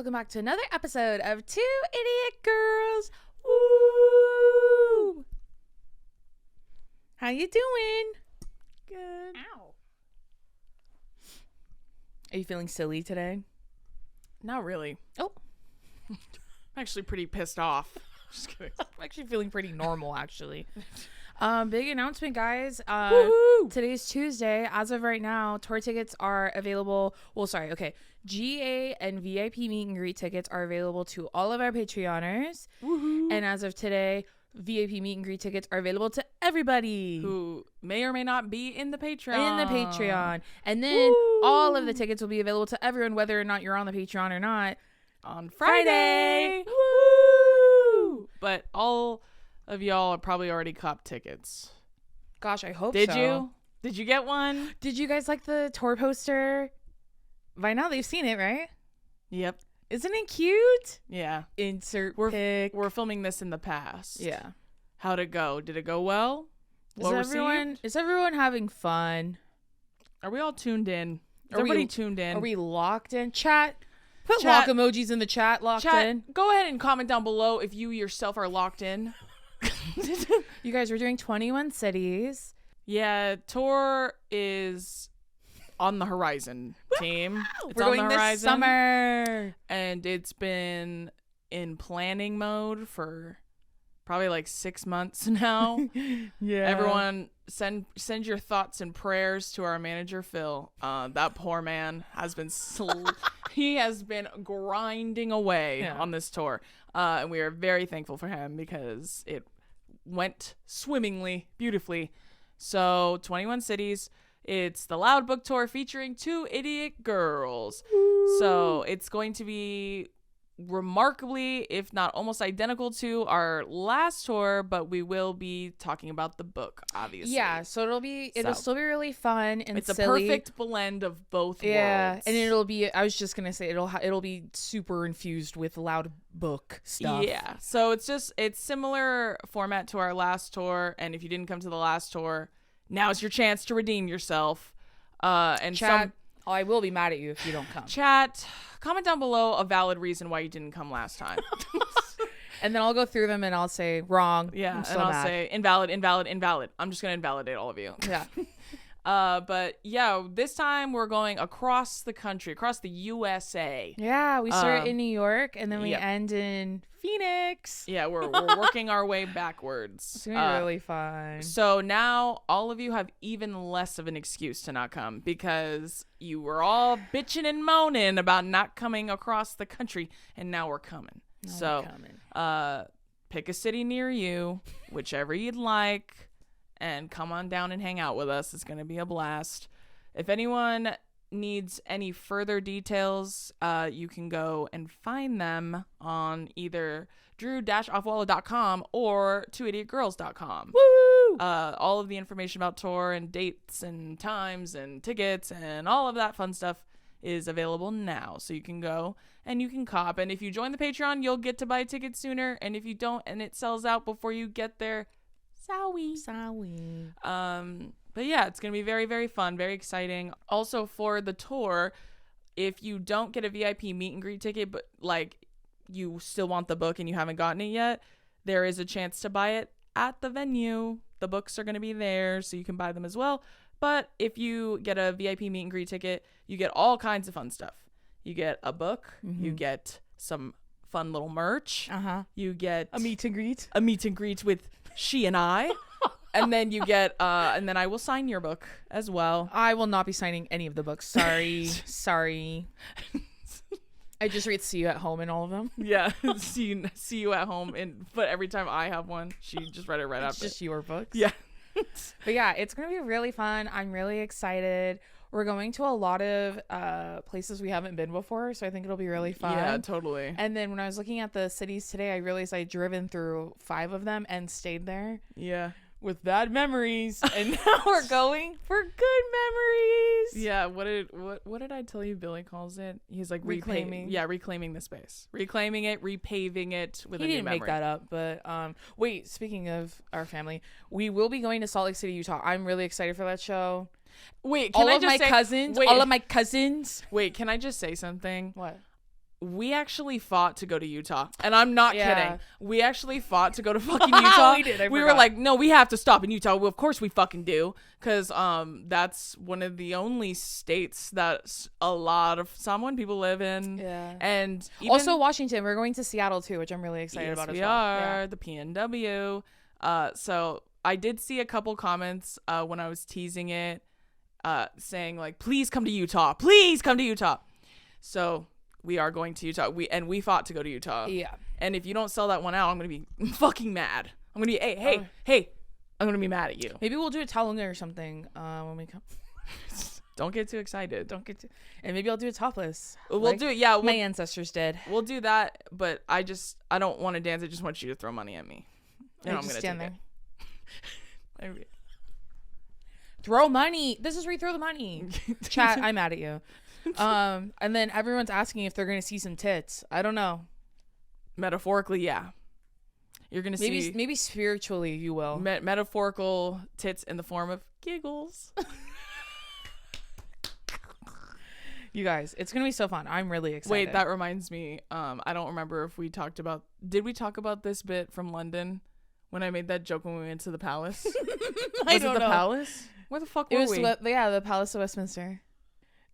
welcome back to another episode of Two Idiot Girls. Woo! How you doing? Good. Ow. Are you feeling silly today? Not really. Oh. I'm actually pretty pissed off. Just kidding. I'm actually feeling pretty normal, actually. Big announcement, guys. Woohoo! Today's Tuesday. As of right now, tour tickets are available. GA and VIP meet and greet tickets are available to all of our Patreoners. Woohoo! And as of today, VIP meet and greet tickets are available to everybody Who may or may not be in the Patreon. And then all of the tickets will be available to everyone, whether or not you're on the Patreon or not, On Friday. Woo! But all of y'all are probably already copped tickets. Gosh, I hope Did so. you? Did you get one? Did you guys like the tour poster? By now they've seen it, right? Yep. Isn't it cute? Yeah. Insert We're pic. We're filming this in the past. Yeah. How'd it go? Did it go well? Is everyone having fun? Are we all tuned in? Is Are we- everybody tuned in? Are we locked in? Chat. Put Chat. lock emojis in the chat. Locked in. Go ahead and comment down below if you yourself are locked in. You guys, we're doing 21 cities. Yeah, tour is on the horizon, team. It's We're on going the this horizon, summer. and it's been in planning mode for probably like 6 months now. Yeah. Everyone, send your thoughts and prayers to our manager Phil. That poor man has been he has been grinding away on this tour, and we are very thankful for him because it went swimmingly, beautifully. So 21 cities. It's the Loud Book Tour featuring Two Idiot Girls. Woo. So it's going to be remarkably, if not almost identical to our last tour, but we will be talking about the book, obviously. Yeah, so it'll still be really fun and It's silly. a perfect blend of both worlds. And it'll I was just gonna say it'll be super infused with loud book stuff. Yeah. So it's similar format to our last tour, and if you didn't come to the last tour, now's your chance to redeem yourself. And Chat, I will be mad at you if you don't come. Chat, comment down below a valid reason why you didn't come last time. And then I'll go through them and I'll say wrong. Yeah, I'm so and I'll mad. say invalid, invalid, invalid. I'm just gonna invalidate all of you. Yeah. But yeah, this time we're going across the country, across the USA. Yeah, we start in New York and then we yep. end in Phoenix. Yeah, we're working our way backwards. It's gonna be really fun. So now all of you have even less of an excuse to not come because you were all bitching and moaning about not coming across the country, and now we're coming. Pick a city near you, whichever you'd like, and come on down and hang out with us. It's going to be a blast. If anyone needs any further details, you can go and find them on either drew-offwalla.com or twoidiotgirls.com. Woo! All of the information about tour and dates and times and tickets and all of that fun stuff is available now. So you can go and you can cop. And if you join the Patreon, you'll get to buy tickets sooner. And if you don't and it sells out before you get there, Sorry. But yeah, it's going to be very, very fun, very exciting. Also for the tour, if you don't get a VIP meet and greet ticket, but like you still want the book and you haven't gotten it yet, there is a chance to buy it at the venue. The books are going to be there, so you can buy them as well. But if you get a VIP meet and greet ticket, you get all kinds of fun stuff. You get a book, you get some fun little merch, you get A meet and greet with she and I, and then you get and then I will sign your book as well. I will not be signing any of the books. Sorry. I just read "See You at Home" in all of them. Yeah, see you at home, but every time I have one, she just read it right It's after. just your books. Yeah. But yeah, it's gonna be really fun. I'm really excited. We're going to a lot of places we haven't been before, so I think it'll be really fun. Yeah, totally. And then when I was looking at the cities today, I realized I'd driven through 5 of them and stayed there. Yeah. With bad memories, and now we're going for good memories. Yeah, what did I tell you Billy calls it? He's like Reclaiming. Reclaiming the space. Reclaiming it, repaving it with He a new didn't memory. make that up, but wait, speaking of our family, we will be going to Salt Lake City, Utah. I'm really excited for that show. Wait, can all I of just my say cousins, wait, all of my cousins. Wait, can I just say something? What? we actually fought to go to Utah, and I'm not kidding. We actually fought to go to fucking Oh, Utah. we did. We were like, no, we have to stop in Utah. Well, of course we fucking do, because that's one of the only states that a lot of people live in. Yeah. And even, also Washington. We're going to Seattle too, which I'm really excited about as well. We are the PNW. So I did see a couple comments when I was teasing it, saying like, please come to Utah. Please come to Utah. So we are going to Utah. We fought to go to Utah. Yeah. And if you don't sell that one out, I'm going to be fucking mad. I'm going to be, hey, I'm going to be mad at you. Maybe we'll do a Talunga or something when we come. Don't get too excited. And maybe I'll do a topless. We'll do it. Yeah. My ancestors did. We'll do that. But I don't want to dance. I just want you to throw money at me. And I'm going to stand there. Throw money. This is where you throw the money. Chat, I'm mad at you. And then everyone's asking if they're gonna see some tits. I don't know. Metaphorically, yeah. You're gonna see maybe spiritually you will. Metaphorical tits in the form of giggles. You guys, it's gonna be so fun. I'm really excited. Wait, that reminds me. I don't remember if we talked about. Did we talk about this bit from London when I made that joke when we went to the palace? I don't know. Palace? Where the fuck were we? The Palace of Westminster.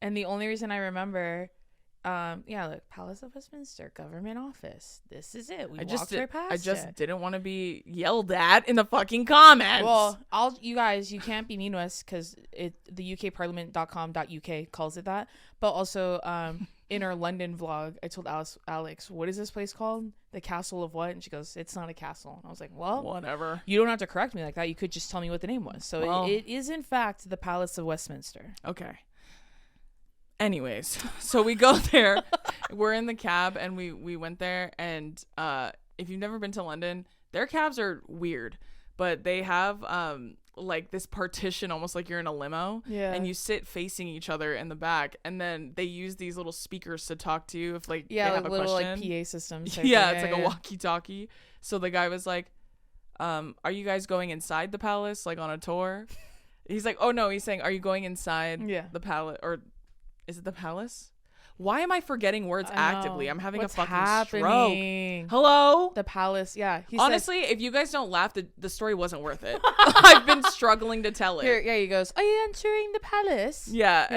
And the only reason I remember, the Palace of Westminster, government office. This is it. We walked right past I just didn't want to be yelled at in the fucking comments. Well, you guys, you can't be mean to us because the ukparliament.com.uk calls it that. But also, in our London vlog, I told Alex, what is this place called? The Castle of what? And she goes, it's not a castle. And I was like, well, whatever. You don't have to correct me like that. You could just tell me what the name was. So it is, in fact, the Palace of Westminster. Okay. Anyways, so we go there. We're in the cab, and we went there. And if you've never been to London, their cabs are weird, but they have like this partition, almost like you're in a limo. Yeah. And you sit facing each other in the back, and then they use these little speakers to talk to you if they have a little question. like PA systems. It's like a walkie-talkie. So the guy was like, "Are you guys going inside the palace, like on a tour?" He's like, "Oh no," he's saying, "Are you going inside the palace or?" Is it the palace? Why am I forgetting words actively? I'm having a fucking stroke. Hello? The palace. Yeah. Honestly, if you guys don't laugh, the story wasn't worth it. I've been struggling to tell it. He goes, are you entering the palace? Yeah.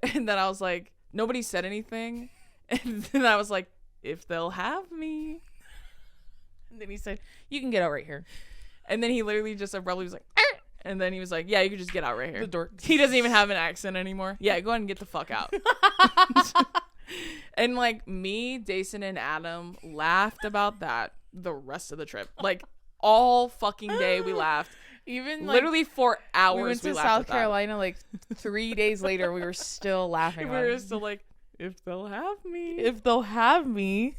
And then I was like, nobody said anything. And then I was like, if they'll have me. And then he said, you can get out right here. And then he literally just abruptly was like, "Arr!" And then he was like, yeah, you can just get out right here. The door. He doesn't even have an accent anymore. Yeah, go ahead and get the fuck out. And like me, Dason, and Adam laughed about that the rest of the trip. Like all fucking day we laughed. Even literally for hours we went to South Carolina like 3 days later. We were still laughing. We were still like, if they'll have me. If they'll have me.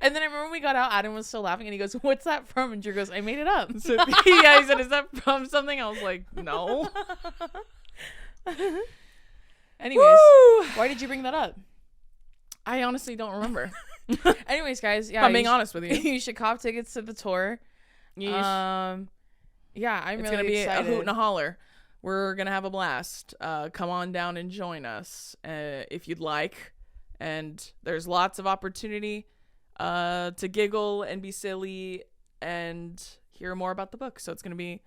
And then I remember when we got out, Adam was still laughing and he goes, what's that from? And Drew goes, I made it up. So, yeah, he said, is that from something? I was like, no. Anyways, why did you bring that up? I honestly don't remember. Anyways, guys, I'm being honest with you. You should cop tickets to the tour. Yeesh. Yeah, I'm it's really gonna be excited. a hoot and a holler. We're gonna have a blast. Come on down and join us if you'd like. And there's lots of opportunity to giggle and be silly and hear more about the book. So it's going to be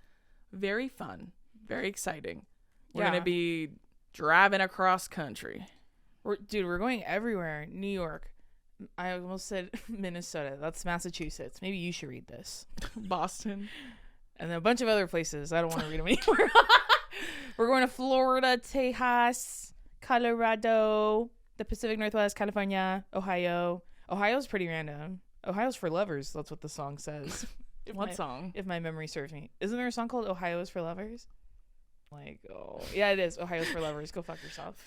very fun, very exciting. We're going to be driving across country. We're going everywhere. New York. I almost said Minnesota. That's Massachusetts. Maybe you should read this. Boston. And then a bunch of other places. I don't want to read them anymore. We're going to Florida, Texas, Colorado, the Pacific Northwest, California, Ohio. Ohio's pretty random. Ohio's for lovers. That's what the song says. What song? If my memory serves me. Isn't there a song called Ohio is for lovers? Like, oh. Yeah, it is. Ohio's for lovers. Go fuck yourself.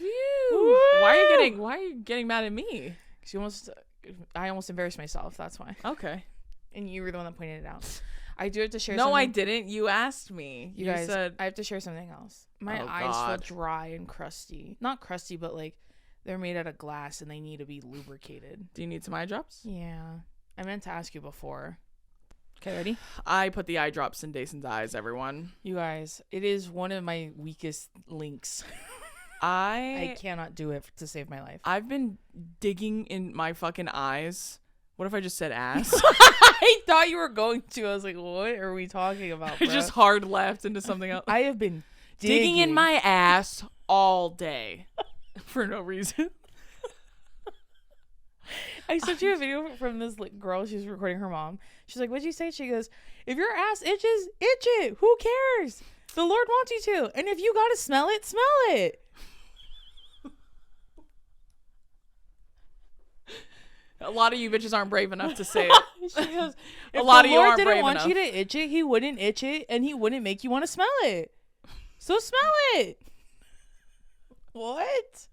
Why are you getting mad at me? Because I almost embarrassed myself. That's why. Okay. And you were the one that pointed it out. I do have to share something. No, I didn't. You asked me. You guys said I have to share something else. My eyes feel dry and crusty. Not crusty, but like they're made out of glass and they need to be lubricated. Do you need some eye drops? Yeah. I meant to ask you before. Okay, ready? I put the eye drops in Dason's eyes, everyone. You guys, it is one of my weakest links. I cannot do it to save my life. I've been digging in my fucking eyes. What if I just said ass? I thought you were going to. I was like, what are we talking about, I bro? just hard left into something else. I have been digging in my ass all day for no reason. I sent you a video from this girl. She was recording her mom. She's like, what'd you say? She goes, if your ass itches, itch it. Who cares? The Lord wants you to. And if you gotta smell it, smell it. A lot of you bitches aren't brave enough to say it. She goes, a lot of you aren't brave enough. If the Lord didn't want you to itch it, he wouldn't itch it, and he wouldn't make you want to smell it. So smell it. What?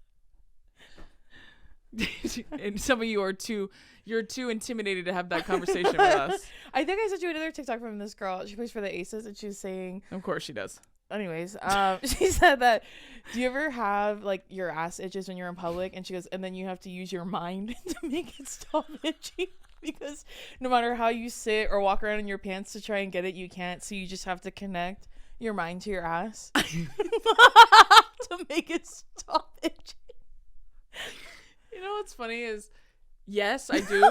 And some of you are you're too intimidated to have that conversation with us. I think I sent you another TikTok from this girl. She plays for the Aces, and she was saying, of course she does. anyways, she said that, do you ever have like your ass itches when you're in public? And she goes, and then you have to use your mind to make it stop itching, because no matter how you sit or walk around in your pants to try and get it, you can't. So you just have to connect your mind to your ass to make it stop itching. You know what's funny is, yes, I do,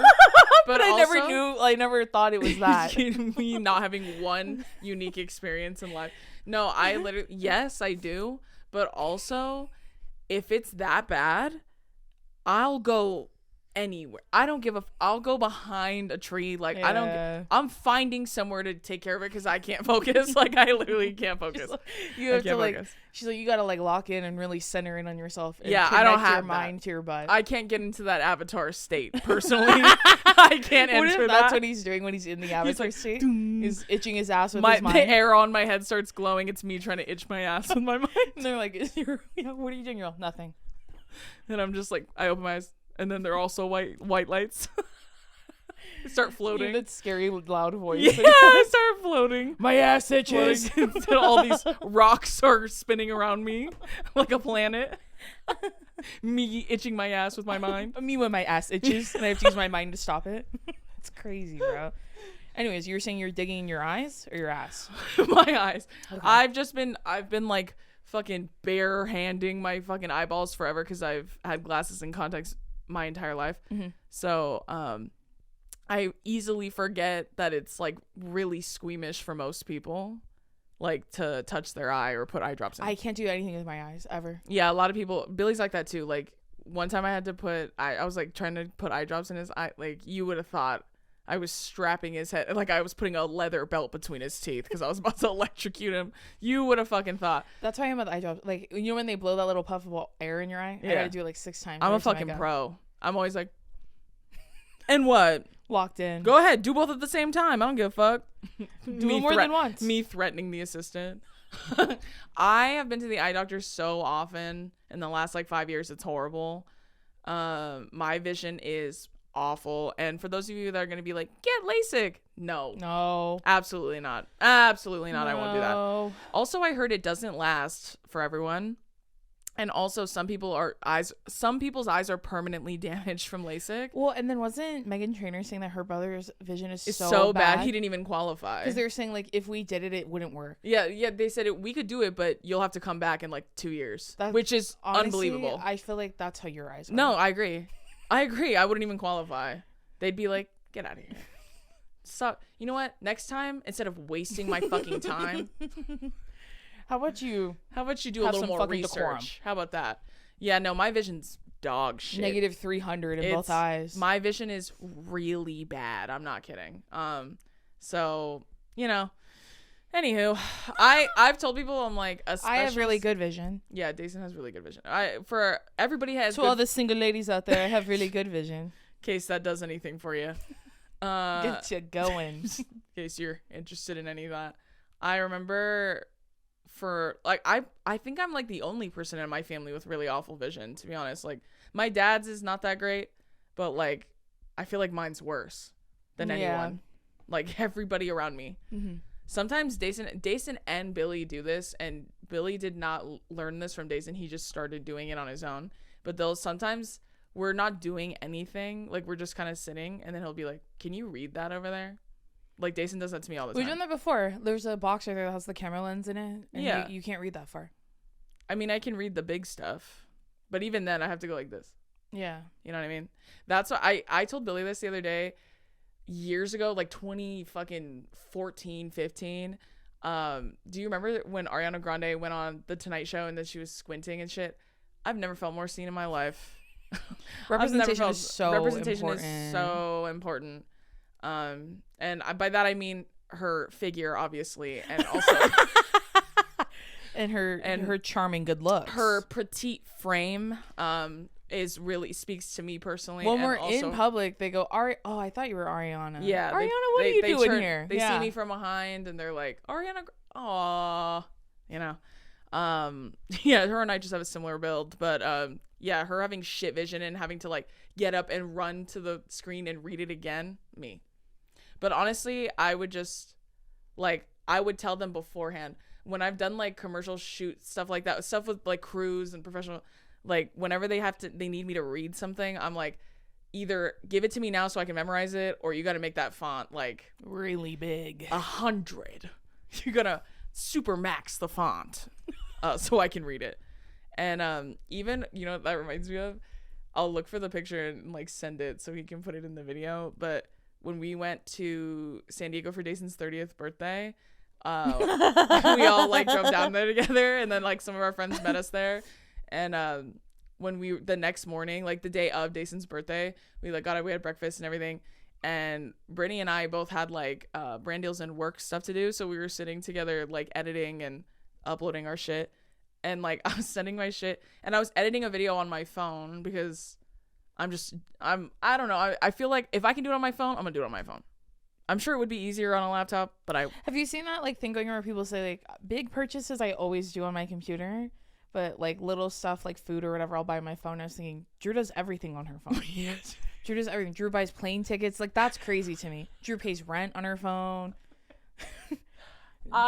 but I never thought it was that. Me not having one unique experience in life. No, I literally, yes, I do, but also, if it's that bad, I'll go anywhere. I don't give a I'll go behind a tree. Like, Yeah. I'm finding somewhere to take care of it because I can't focus. Like, I literally can't focus. You have to like, she's like, you gotta like lock in and really center in on yourself. And yeah, I don't have your mind to your butt. I can't get into that avatar state personally. I can't what enter if that. That's what he's doing when he's in the avatar state. He's itching his ass with his mind. The air on my head starts glowing. It's me trying to itch my ass with my mind. And they're like, what are you doing? You're all, nothing. And I'm just like, I open my eyes, and then they're also white lights. I start floating. That scary loud voice. Yeah, I start floating. My ass itches. All these rocks are spinning around me like a planet. Me itching my ass with my mind. Me when my ass itches, and I have to use my mind to stop it. It's crazy, bro. Anyways, you were saying you're digging in your eyes or your ass? My eyes. Okay. I've been like fucking bare-handing my fucking eyeballs forever because I've had glasses and contacts my entire life. Mm-hmm. So I easily forget that it's like really squeamish for most people, like to touch their eye or put eye drops in. I can't do anything with my eyes ever. Yeah, a lot of people. Billy's like that too. Like one time I had to I was like trying to put eye drops in his eye. Like you would have thought I was strapping his head, like I was putting a leather belt between his teeth because I was about to electrocute him. You would have fucking thought. That's why I'm with eye drops. Like, you know when they blow that little puff of air in your eye? Yeah. I gotta do it like 6 times. I'm a fucking pro. I'm always like, and what? Locked in. Go ahead, do both at the same time. I don't give a fuck. Do it more than once. Me threatening the assistant. I have been to the eye doctor so often in the last like 5 years. It's horrible. My vision is awful, and for those of you that are going to be like, get LASIK, no, absolutely not, I won't do that. Also, I heard it doesn't last for everyone, and also some people's eyes are permanently damaged from LASIK. Well, and then wasn't Meghan Trainor saying that her brother's vision is so bad he didn't even qualify because they were saying like if we did it, it wouldn't work. Yeah, they said we could do it, but you'll have to come back in like 2 years, which is honestly, unbelievable. I feel like that's how your eyes are. No, I agree. I wouldn't even qualify. They'd be like, get out of here. Stop. You know what? Next time, instead of wasting my fucking time, how about you do a little more research? Decorum. How about that? Yeah, no, my vision's dog shit. Negative 300 in both eyes. My vision is really bad. I'm not kidding. So, you know, anywho, I've told people I'm like I have really good vision. Yeah, Dason has really good vision. For everybody has. To all the single ladies out there, I have really good vision. In case that does anything for you. Get you going. In case you're interested in any of that. I remember for like I think I'm like the only person in my family with really awful vision, to be honest. Like my dad's is not that great, but like I feel like mine's worse than anyone. Like everybody around me. Mm-hmm. Sometimes Dason and Billy do this, and Billy did not learn this from Dason. He just started doing it on his own. But sometimes we're not doing anything, like we're just kind of sitting, and then he'll be like, "Can you read that over there?" Like Dason does that to me all the time. We've done that before. There's a box right there that has the camera lens in it, and you can't read that far. I mean, I can read the big stuff, but even then I have to go like this. Yeah. You know what I mean? That's what I told Billy this the other day, years ago, like 2014, 15. Do you remember when Ariana Grande went on the Tonight Show and then she was squinting and shit? I've never felt more seen in my life. Representation is so important. And by that I mean her figure, obviously, and also and her charming good looks. Her petite frame is really speaks to me personally. When and we're also, in public, they go, oh, I thought you were Ariana. Yeah, Ariana, what are you doing here? They see me from behind and they're like, Ariana, aw, you know. Yeah, her and I just have a similar build, but yeah, her having shit vision and having to like get up and run to the screen and read it again, me. But honestly, I would just like, I would tell them beforehand when I've done like commercial shoot stuff like that, stuff with like crews and professional, like whenever they need me to read something, I'm like, either give it to me now so I can memorize it, or you got to make that font like really big, 100. You gotta super max the font so I can read it. And even, you know what that reminds me of, I'll look for the picture and like send it so he can put it in the video. But when we went to San Diego for Jason's 30th birthday, we all like drove down there together, and then like some of our friends met us there. And when the next morning, like the day of Jason's birthday, we like we had breakfast and everything. And Brittany and I both had like brand deals and work stuff to do, so we were sitting together like editing and uploading our shit. And like I was sending my shit, and I was editing a video on my phone because I don't know, I feel like if I can do it on my phone, I'm gonna do it on my phone. I'm sure it would be easier on a laptop, but have you seen that like thing going on where people say like big purchases I always do on my computer, but like little stuff like food or whatever I'll buy on my phone? I was thinking Drew does everything on her phone. Yes. Drew does everything. Drew buys plane tickets. Like, that's crazy to me. Drew pays rent on her phone.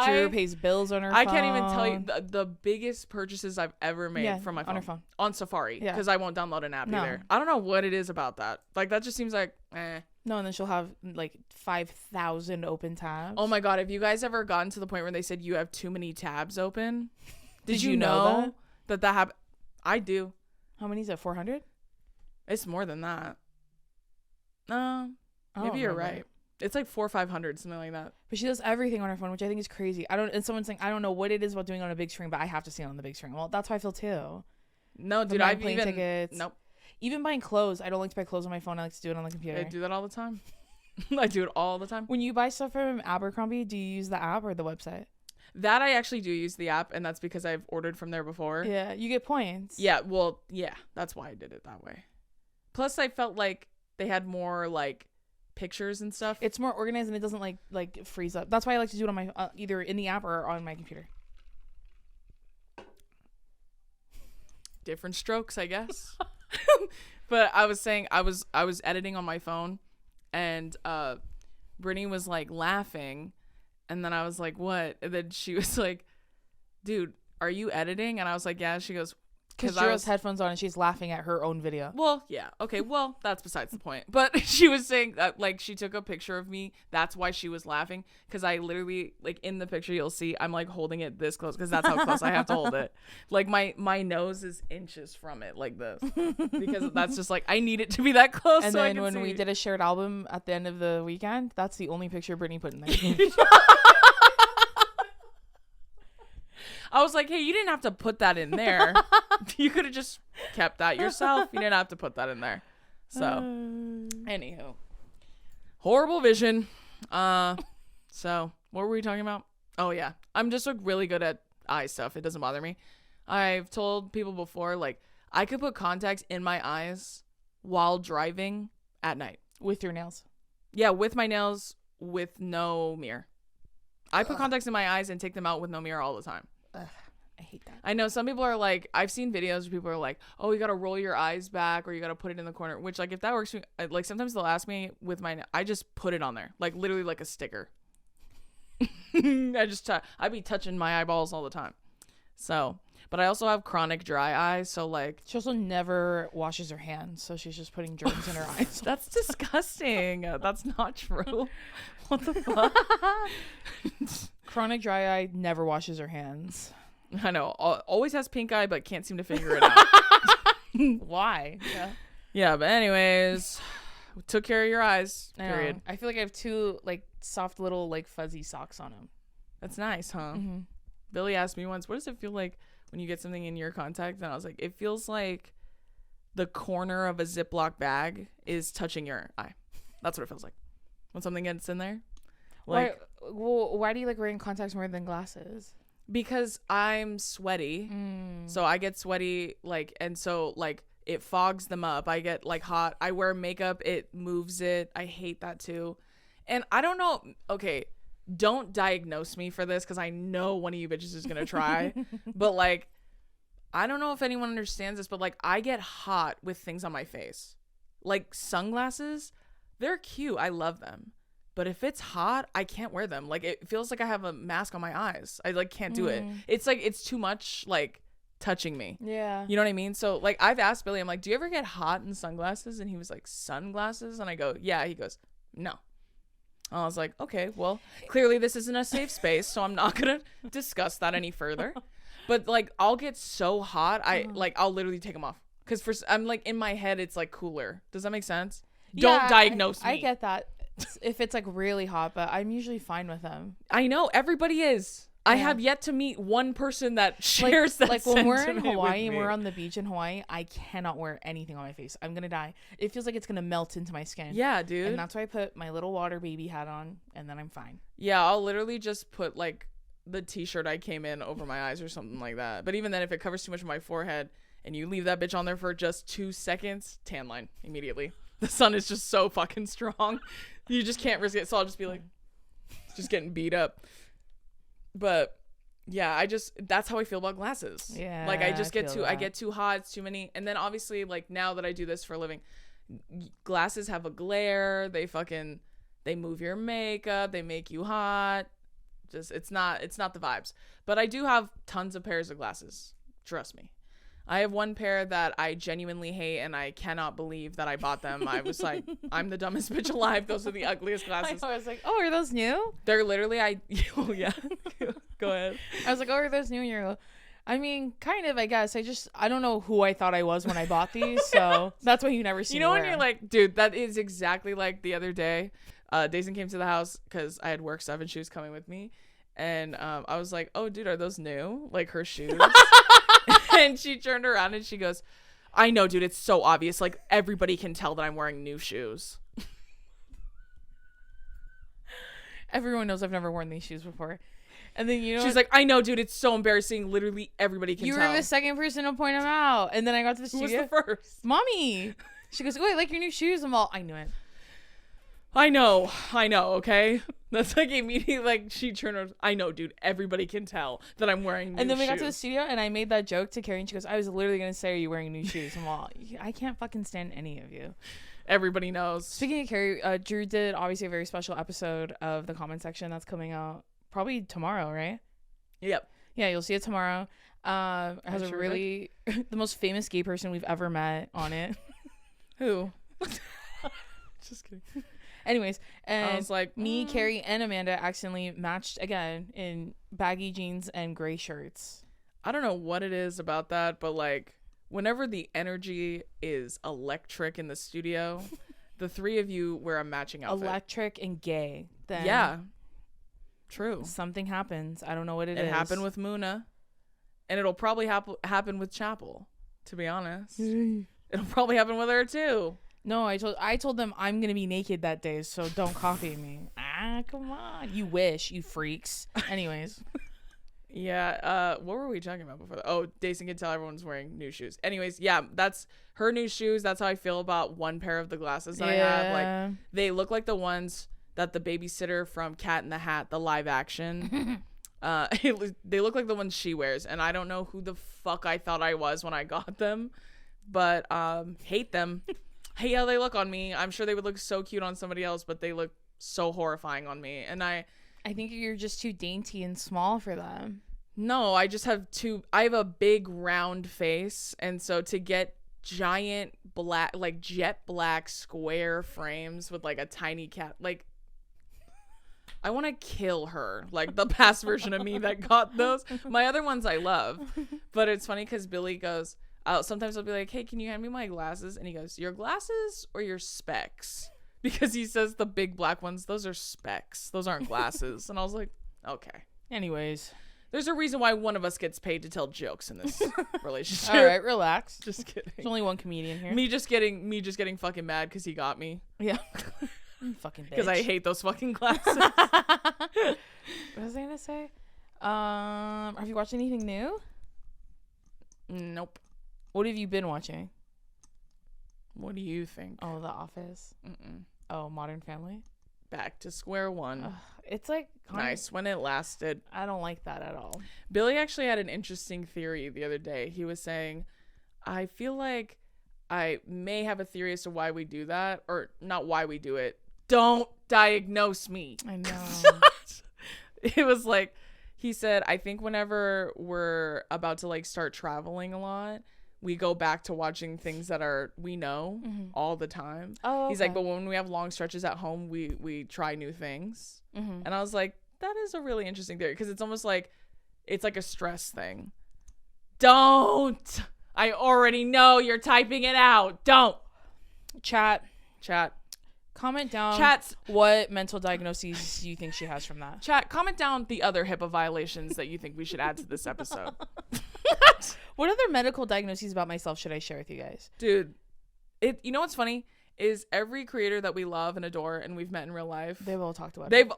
Drew pays bills on her phone. I can't even tell you the biggest purchases I've ever made from my phone. On her phone. On Safari. Because I won't download an app either. I don't know what it is about that. Like, that just seems like, eh. No, and then she'll have like 5,000 open tabs. Oh my God. Have you guys ever gotten to the point where they said you have too many tabs open? Did you know that happened? I do. How many is it? 400? It's more than that. No, maybe you're right. It's like 400 or 500, something like that. But she does everything on her phone, which I think is crazy. And someone's saying, I don't know what it is about doing it on a big screen, but I have to see it on the big screen. Well, that's how I feel too. No, dude, I've plane tickets. Nope. Even buying clothes, I don't like to buy clothes on my phone. I like to do it on the computer. I do that all the time. I do it all the time. When you buy stuff from Abercrombie, do you use the app or the website? That I actually do use the app, and that's because I've ordered from there before. Yeah, you get points. Yeah, well, yeah, that's why I did it that way. Plus, I felt like they had more like pictures and stuff. It's more organized and it doesn't like freeze up. That's why I like to do it on my either in the app or on my computer. Different strokes, I guess. But I was saying I was editing on my phone, and Brittany was like laughing, and then I was like, what? And then she was like, dude, are you editing? And I was like, yeah. She goes, because Drew has headphones on and she's laughing at her own video. Well, yeah. Okay, well, that's besides the point. But she was saying that, like, she took a picture of me. That's why she was laughing. Because I literally, like, in the picture you'll see, I'm, like, holding it this close. Because that's how close I have to hold it. Like, my nose is inches from it, like this. Because that's just, like, I need it to be that close. And so then when we did a shared album at the end of the weekend, that's the only picture Brittany put in there. I was like, hey, you didn't have to put that in there. You could have just kept that yourself. You didn't have to put that in there. So, anywho. Horrible vision. So, what were we talking about? Oh, yeah. I'm just like really good at eye stuff. It doesn't bother me. I've told people before, like, I could put contacts in my eyes while driving at night. With your nails? Yeah, with my nails, with no mirror. I put contacts in my eyes and take them out with no mirror all the time. Ugh, I hate that. I know some people are like, I've seen videos where people are like, oh, you gotta roll your eyes back or you gotta put it in the corner, which like if that works for me, like sometimes they'll ask me with I just put it on there, like literally like a sticker. I'd be touching my eyeballs all the time. So, but I also have chronic dry eyes, so like she also never washes her hands, so she's just putting germs in her eyes. That's disgusting. That's not true. What the fuck? Chronic dry eye never washes her hands. I know. Always has pink eye, but can't seem to figure it out. Why? Yeah. Yeah, but anyways, took care of your eyes. Period. I feel like I have two like soft little like fuzzy socks on them. That's nice, huh? Mm-hmm. Billy asked me once, what does it feel like when you get something in your contact? And I was like, it feels like the corner of a Ziploc bag is touching your eye. That's what it feels like when something gets in there. Like, why do you like wearing contacts more than glasses? because I'm sweaty. So I get sweaty, like, and so like it fogs them up. I get like hot. I wear makeup. It moves it. I hate that too. And I don't know. Okay. Don't diagnose me for this because I know one of you bitches is going to try. But like, I don't know if anyone understands this, but like I get hot with things on my face. Like sunglasses, they're cute. I love them. But if it's hot, I can't wear them. Like it feels like I have a mask on my eyes. I like can't do it. It's like it's too much like touching me. Yeah. You know what I mean? So like I've asked Billy, I'm like, do you ever get hot in sunglasses? And he was like, sunglasses? And I go, yeah. He goes, no. I was like, okay, well, clearly this isn't a safe space, so I'm not gonna discuss that any further. But like I'll get so hot, I'll literally take them off. Because I'm like in my head it's like cooler. Does that make sense? Yeah, Don't diagnose me. I get that. If it's like really hot, but I'm usually fine with them. I know everybody is. Yeah. I have yet to meet one person that shares that. Like when we're in Hawaii and we're on the beach in Hawaii, I cannot wear anything on my face. I'm gonna die. It feels like it's gonna melt into my skin. Yeah, dude. And that's why I put my little water baby hat on, and then I'm fine. Yeah, I'll literally just put like the t-shirt I came in over my eyes or something like that. But even then, if it covers too much of my forehead and you leave that bitch on there for just 2 seconds, tan line immediately. The sun is just so fucking strong. You just can't risk it. So I'll just be like, just getting beat up. But yeah, that's how I feel about glasses. Yeah. Like I get too hot. It's too many. And then obviously like now that I do this for a living, glasses have a glare. They move your makeup. They make you hot. Just, it's not the vibes. But I do have tons of pairs of glasses. Trust me. I have one pair that I genuinely hate, and I cannot believe that I bought them. I was like, I'm the dumbest bitch alive. Those are the ugliest glasses. I was like, oh, are those new? They're literally, oh, yeah. Go ahead. I was like, oh, are those new? And you're, I mean, kind of, I guess. I don't know who I thought I was when I bought these, so that's why you never see me when you're like, dude, that is exactly like the other day. Dazen came to the house because I had work stuff, and she was coming with me. And I was like, oh, dude, are those new? Like her shoes. And she turned around and she goes, I know, dude, it's so obvious. Like everybody can tell that I'm wearing new shoes. Everyone knows I've never worn these shoes before. And then she's like, I know, dude, it's so embarrassing. Literally everybody can tell. You were the second person to point them out. And then I got to the studio. Who was the first? Mommy. She goes, oh, I like your new shoes. I'm all, I knew it. I know, okay? That's like immediately, like, she turned around, I know, dude, everybody can tell that I'm wearing new shoes. And then we got to the studio, and I made that joke to Carrie, and she goes, I was literally going to say, are you wearing new shoes? I'm all, I can't fucking stand any of you. Everybody knows. Speaking of Carrie, Drew did, obviously, a very special episode of the comment section that's coming out probably tomorrow, right? Yep. Yeah, you'll see it tomorrow. It has a really, the most famous gay person we've ever met on it. Who? Just kidding. Anyways, and I was like, me, Carrie, and Amanda accidentally matched again in baggy jeans and gray shirts. I don't know what it is about that, but like whenever the energy is electric in the studio, the three of you wear a matching outfit. Electric and gay. Then yeah. True. Something happens. I don't know what it is. It happened with Muna, and it'll probably happen with Chapel, to be honest. It'll probably happen with her too. No, I told them I'm gonna be naked that day, so don't copy me. Come on. You wish, you freaks. Anyways. Yeah, what were we talking about before that? Oh, Dason can tell everyone's wearing new shoes. Anyways, yeah, that's her new shoes. That's how I feel about one pair of the glasses that I have. Like, they look like the ones that the babysitter from Cat in the Hat, the live action, they look like the ones she wears, and I don't know who the fuck I thought I was when I got them, but hate them. Hate how they look on me. I'm sure they would look so cute on somebody else, but they look so horrifying on me. And I think you're just too dainty and small for them. No, I just have I have a big round face. And so to get giant black, like jet black square frames with like a tiny cat, like I want to kill her, like the past version of me that got those. My other ones I love, but it's funny because Billy goes, sometimes I'll be like, hey, can you hand me my glasses? And he goes, your glasses or your specs? Because he says the big black ones, those are specs. Those aren't glasses. And I was like, okay. Anyways. There's a reason why one of us gets paid to tell jokes in this relationship. All right, relax. Just kidding. There's only one comedian here. Me just getting fucking mad because he got me. Yeah. Fucking bitch. Because I hate those fucking glasses. What was I gonna say? Have you watched anything new? Nope. What have you been watching? What do you think? Oh, The Office. Oh, Modern Family. Back to square one. It's like nice when it lasted. I don't like that at all. Billy actually had an interesting theory the other day. He was saying, I feel like I may have a theory as to why we do that, or not why we do it. Don't diagnose me. I know. It was like, he said, I think whenever we're about to like start traveling a lot, we go back to watching things that we know all the time. Oh, okay. He's like, but when we have long stretches at home, we try new things. And I was like, that is a really interesting theory, because it's almost like it's like a stress thing. Don't. I already know you're typing it out. Don't. Chat. Comment down what mental diagnoses you think she has from that. Chat, comment down the other HIPAA violations that you think we should add to this episode. What other medical diagnoses about myself should I share with you guys? Dude, you know what's funny is every creator that we love and adore and we've met in real life, they've all talked about it. We've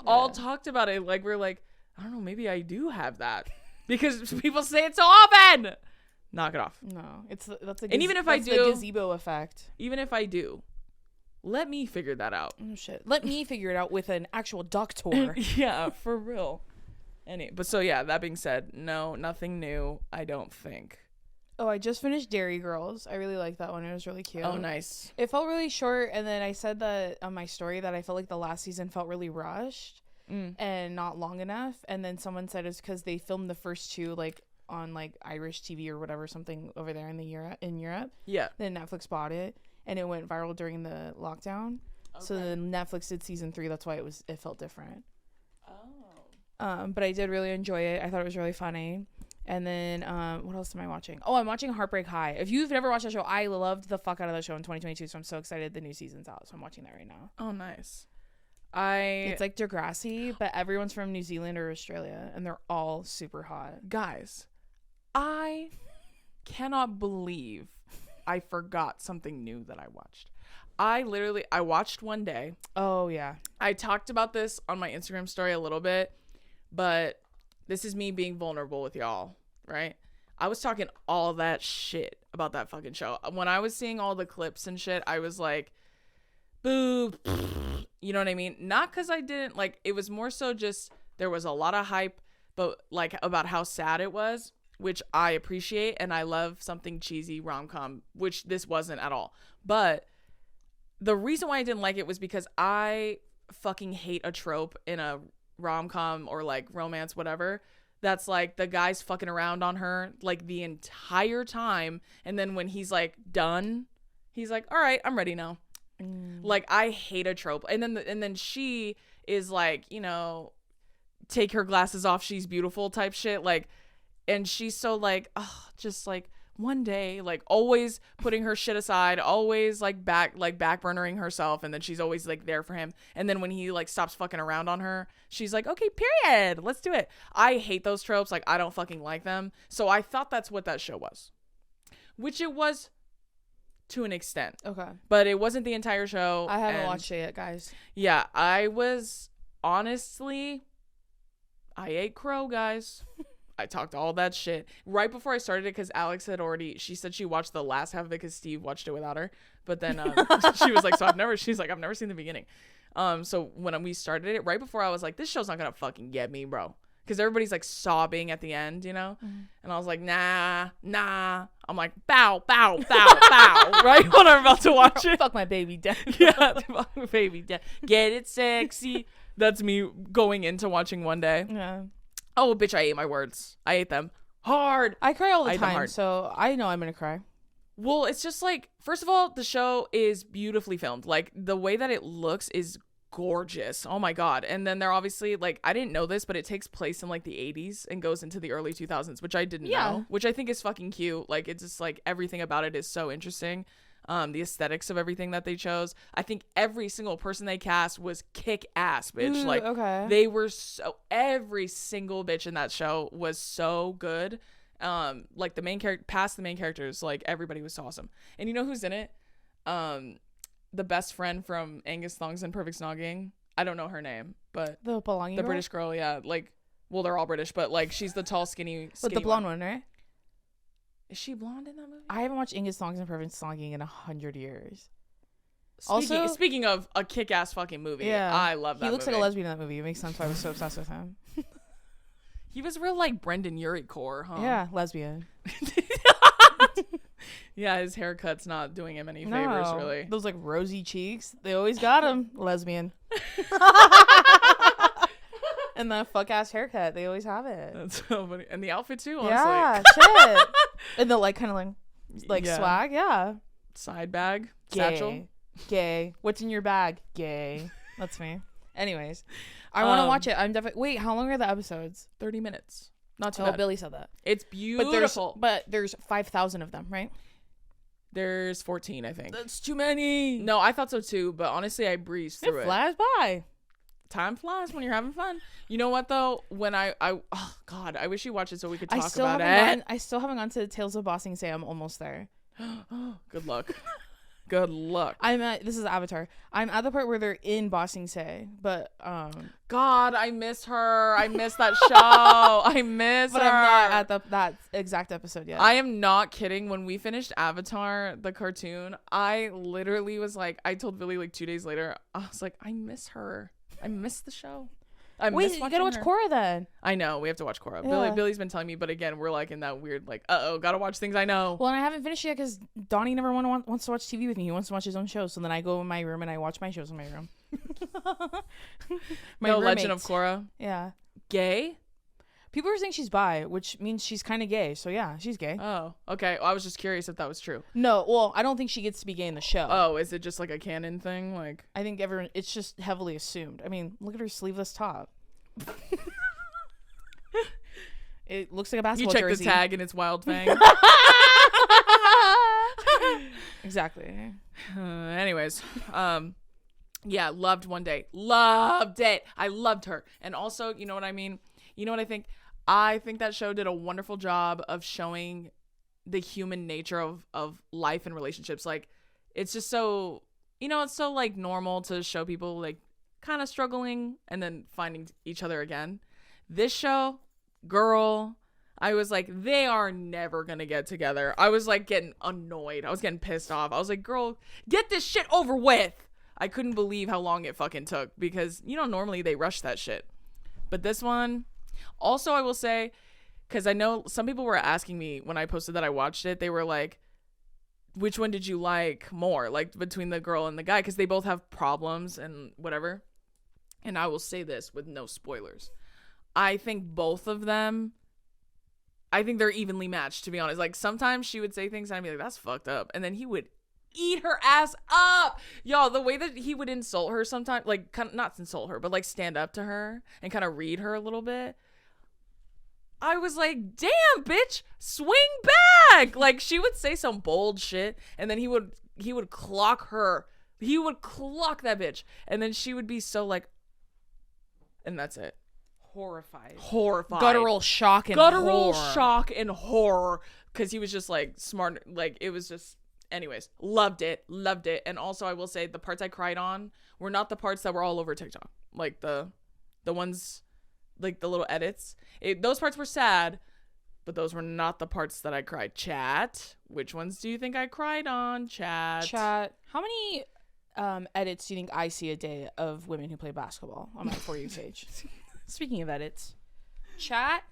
all talked about it. Like, we're like, I don't know, maybe I do have that, because people say it so often. Knock it off. No, that's and even if I do, the gazebo effect. Even if I do, let me figure that out. Oh shit. Let me figure it out with an actual doctor. Yeah, for real. But so yeah, that being said, no, nothing new, I don't think. Oh, I just finished Dairy Girls. I really liked that one. It was really cute. Oh, nice. It felt really short, and then I said that on my story that I felt like the last season felt really rushed and not long enough. And then someone said it's because they filmed the first two like on like Irish TV or whatever, something over there in Europe. Yeah. Then Netflix bought it, and it went viral during the lockdown. Okay. So then Netflix did season 3. That's why it felt different. But I did really enjoy it. I thought it was really funny. And then what else am I watching? Oh, I'm watching Heartbreak High. If you've never watched that show, I loved the fuck out of that show in 2022. So I'm so excited the new season's out. So I'm watching that right now. Oh, nice. It's like Degrassi, but everyone's from New Zealand or Australia, and they're all super hot. Guys, I cannot believe I forgot something new that I watched. I watched one day. Oh, yeah. I talked about this on my Instagram story a little bit, but this is me being vulnerable with y'all, right? I was talking all that shit about that fucking show. When I was seeing all the clips and shit, I was like, boo, you know what I mean? Not because I didn't, like, it was more so just there was a lot of hype, but like about how sad it was, which I appreciate, and I love something cheesy rom-com, which this wasn't at all. But the reason why I didn't like it was because I fucking hate a trope in a rom-com or like romance, whatever, that's like the guy's fucking around on her like the entire time, and then when he's like done, he's like, all right, I'm ready now. Like, I hate a trope. And then she is like, you know, take her glasses off, she's beautiful type shit, like, and she's so like, oh, just like one day, like always putting her shit aside, always like back burnering herself, and then she's always like there for him, and then when he like stops fucking around on her, she's like, okay, period, let's do it. I hate those tropes. Like, I don't fucking like them. So I thought that's what that show was, which it was to an extent. Okay. But it wasn't the entire show. I haven't watched it yet, guys. Yeah, I was honestly, I ate crow, guys. I talked all that shit right before I started it, because Alex had she said she watched the last half of it because Steve watched it without her. But then she was like, so I've never seen the beginning. So when we started it, right before, I was like, this show's not gonna fucking get me, bro. Because everybody's like sobbing at the end, you know? And I was like, nah. I'm like, bow, bow, bow, bow, right when I'm about to watch it. Fuck my baby dad. Yeah, fuck my baby dad. Get it sexy. That's me going into watching one day. Yeah. Oh, bitch, I ate my words. I ate them hard. I cry all the time, so I know I'm going to cry. Well, it's just like, first of all, the show is beautifully filmed. Like, the way that it looks is gorgeous. Oh my god. And then they're obviously like, I didn't know this, but it takes place in like the 80s and goes into the early 2000s, which I didn't know, which I think is fucking cute. Like, it's just like everything about it is so interesting. The aesthetics of everything that they chose. I think every single person they cast was kick ass, bitch. Ooh, like okay. they were every single bitch in that show was so good. Like the main character, past the main characters, like everybody was awesome. And you know who's in it? The best friend from Angus Thongs and Perfect Snogging. I don't know her name, but the belonging the girl? British girl, yeah. Like, well, they're all British, but like she's the tall, skinny With the blonde one, right? Is she blonde in that movie? I haven't watched Angus Thongs and Perfect Snogging in 100 years. Also, Speaking of a kick-ass fucking movie, yeah, I love that. He looks movie. like a lesbian in that movie. It makes sense why I was so obsessed with him. He was real like Brendan Urie core, huh? Yeah, lesbian. Yeah, his haircut's not doing him any favors, really. Those like rosy cheeks, they always got him. Lesbian. And the fuck ass haircut, they always have it. That's so funny. And the outfit too, honestly. Yeah, shit. And the like kind of like Yeah. swag, yeah. Side bag, Gay. satchel. Gay. What's in your bag? Gay. That's me. Anyways, I want to watch it. I'm definitely. Wait, how long are the episodes? 30 minutes. Not too Oh, bad. Billy said that. It's beautiful. But there's 5,000 of them, right? There's 14, I think. That's too many. No, I thought so too, but honestly, I breezed through It it. flies by. Time flies when you're having fun. You know what though? When oh god, I wish you watched it so we could talk about it. I still haven't gone to Tales of Bossing Say. I'm almost there. Good luck. Good luck. This is Avatar. I'm at the part where they're in Bossing Say, but God, I miss her. I miss that show. I miss but her. I'm not at that exact episode yet. I am not kidding. When we finished Avatar, the cartoon, I literally was like, I told Billy like 2 days later, I was like, I miss her. I miss the show. Wait, you gotta watch Korra then. I know, we have to watch Korra. Yeah. Billy's been telling me, but again, we're like in that weird like, gotta watch things I know. Well, and I haven't finished yet because Donnie never wants to watch TV with me. He wants to watch his own shows. So then I go in my room and I watch my shows in my room. No Legend of Korra. Yeah. Gay? People are saying she's bi, which means she's kind of gay. So yeah, she's gay. Oh, okay. I was just curious if that was true. No, well, I don't think she gets to be gay in the show. Oh, is it just like a canon thing? Like, I think it's just heavily assumed. I mean, look at her sleeveless top. It looks like a basketball you check jersey. the tag and it's Wild Fang. Exactly. Anyways, yeah, loved One Day. Loved it. I loved her. And also, you know what I mean? You know what I think? I think that show did a wonderful job of showing the human nature of life and relationships. Like, it's just so, it's so like normal to show people like kind of struggling and then finding each other again. This show, girl, I was like, they are never gonna get together. I was like getting annoyed. I was getting pissed off. I was like, girl, get this shit over with. I couldn't believe how long it fucking took because, normally they rush that shit. But this one, also I will say, because I know some people were asking me when I posted that I watched it, they were like, which one did you like more? Like between the girl and the guy, because they both have problems and whatever. And I will say this with no spoilers. I think both of them, I think they're evenly matched, to be honest. Like sometimes she would say things and I'd be like, that's fucked up. And then he would eat her ass up. Y'all, the way that he would insult her sometimes, like kind of not insult her, but like stand up to her and kind of read her a little bit. I was like, damn, bitch, swing back. Like she would say some bold shit and then he would clock her. He would clock that bitch. And then she would be so like, and that's it. Horrified. Guttural shock and Guttural horror. shock and horror. Because he was just like smart. Like it was just, anyways, loved it. And also I will say the parts I cried on were not the parts that were all over TikTok. Like the ones, like the little edits. Those parts were sad, but those were not the parts that I cried. Chat, which ones do you think I cried on? Chat. How many edits do you think I see a day of women who play basketball on my For You page? Speaking of edits, chat,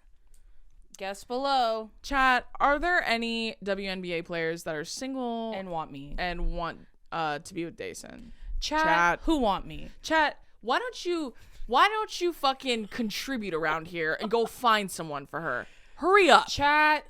guess below. Chat, are there any WNBA players that are single And want me. and want to be with Dayson? Chat, who want me? Chat, why don't you fucking contribute around here and go find someone for her? Hurry up. Chat,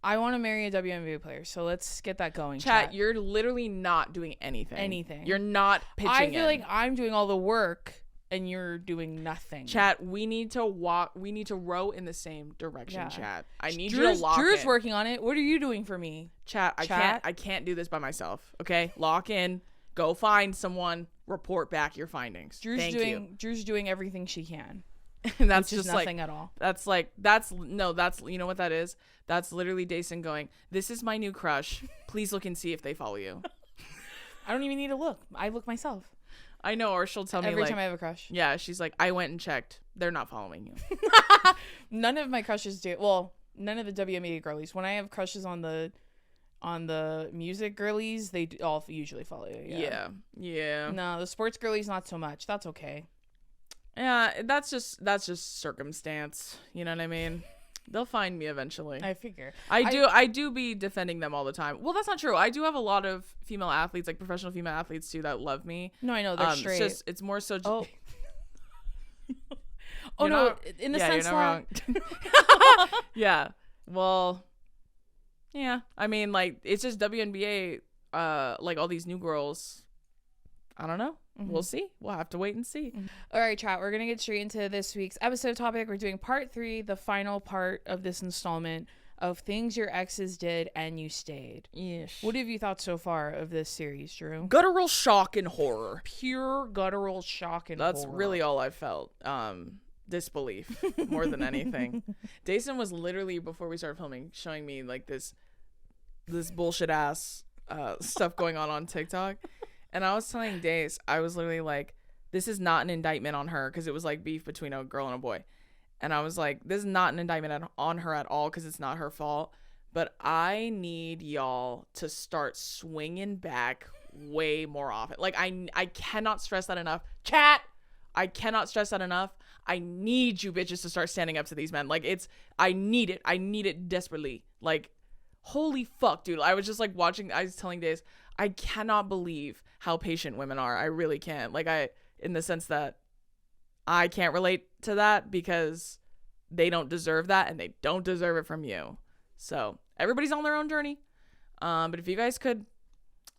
I want to marry a WNBA player, so let's get that going. Chat, you're literally not doing anything. You're not pitching I feel like I'm doing all the work and you're doing nothing. Chat, we need to row in the same direction, chat. I need you to Drew's working on it. What are you doing for me? Chat, I can't do this by myself. Okay? Lock in. Go find someone. Report back your findings. Drew's doing everything she can. And that's just nothing at all. That's you know what that is? That's literally Dason going, "This is my new crush. Please look and see if they follow you." I don't even need to look. I look myself. I know, or she'll tell me every time I have a crush. Yeah, she's like, "I went and checked. They're not following you." None of my crushes do. Well, none of the WNBA girlies. When I have crushes on the music girlies, they all usually follow you. Yeah. No, the sports girlies not so much. That's okay. Yeah, that's just circumstance. You know what I mean? They'll find me eventually. I figure. I do be defending them all the time. Well, that's not true. I do have a lot of female athletes, like professional female athletes too, that love me. No, I know they're straight. It's more so. Oh no! In the sense you're not that. Wrong. Yeah. Well. Yeah. I mean, like, it's just WNBA. Like all these new girls. I don't know. Mm-hmm. We'll see. We'll have to wait and see. Mm-hmm. All right, chat. We're going to get straight into this week's episode topic. We're doing part 3, the final part of this installment of things your exes did and you stayed. Yes. What have you thought so far of this series, Drew? Guttural shock and horror. Pure guttural shock and horror. That's horror. really all I felt. Disbelief more than anything. Dason was literally, before we started filming, showing me like this bullshit ass stuff going on TikTok. And I was telling Dace, I was literally like, this is not an indictment on her, because it was like beef between a girl and a boy. And I was like, this is not an indictment on her at all, because it's not her fault. But I need y'all to start swinging back way more often. Like, I cannot stress that enough. Chat! I cannot stress that enough. I need you bitches to start standing up to these men. Like, I need it. I need it desperately. Like, holy fuck, dude. I was just like watching, I was telling Dace, I cannot believe how patient women are. I really can't. Like, in the sense that I can't relate to that because they don't deserve that and they don't deserve it from you. So everybody's on their own journey. But if you guys could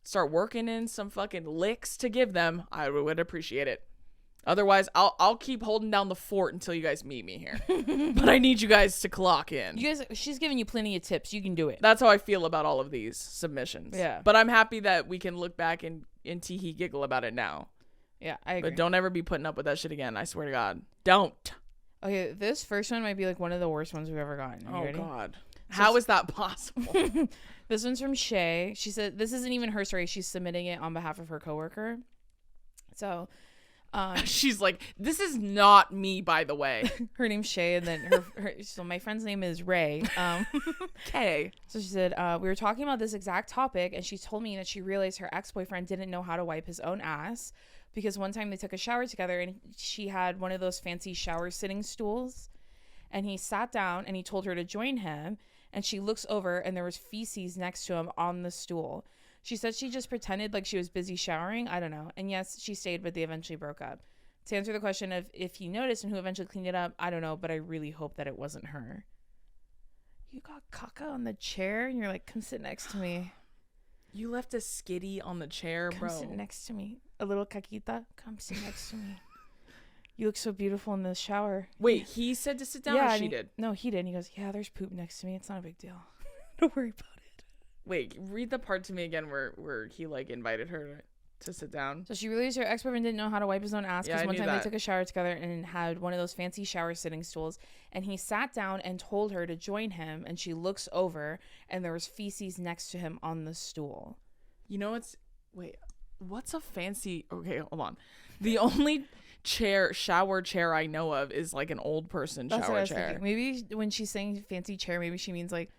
start working in some fucking licks to give them, I would appreciate it. Otherwise, I'll keep holding down the fort until you guys meet me here. But I need you guys to clock in. She's giving you plenty of tips. You can do it. That's how I feel about all of these submissions. Yeah. But I'm happy that we can look back and tee-hee giggle about it now. Yeah, I agree. But don't ever be putting up with that shit again. I swear to God. Don't. Okay, this first one might be like one of the worst ones we've ever gotten. Are you ready? God. How is that possible? This one's from Shay. She said this isn't even her story. She's submitting it on behalf of her coworker. So... she's like, this is not me, by the way. Her name's Shay, and then so my friend's name is Ray. Okay. So she said, we were talking about this exact topic, and she told me that she realized her ex-boyfriend didn't know how to wipe his own ass, because one time they took a shower together, and she had one of those fancy shower sitting stools, and he sat down and he told her to join him, and she looks over and there was feces next to him on the stool. She said she just pretended like she was busy showering. I don't know. And yes, she stayed, but they eventually broke up. To answer the question of if he noticed and who eventually cleaned it up, I don't know, but I really hope that it wasn't her. You got caca on the chair and you're like, come sit next to me. You left a skitty on the chair, bro. Come sit next to me. A little caquita. Come sit next to me. You look so beautiful in the shower. Wait, he said to sit down or she did? No, he did. And he goes, yeah, there's poop next to me. It's not a big deal. Don't worry about it. Wait, read the part to me again where he like invited her to sit down. So she realized her ex-boyfriend didn't know how to wipe his own ass because one time they took a shower together and had one of those fancy shower sitting stools, and he sat down and told her to join him, and she looks over and there was feces next to him on the stool. You know what's a fancy, okay, hold on. The only shower chair I know of is like an old person shower chair. Thinking. Maybe when she's saying fancy chair, maybe she means like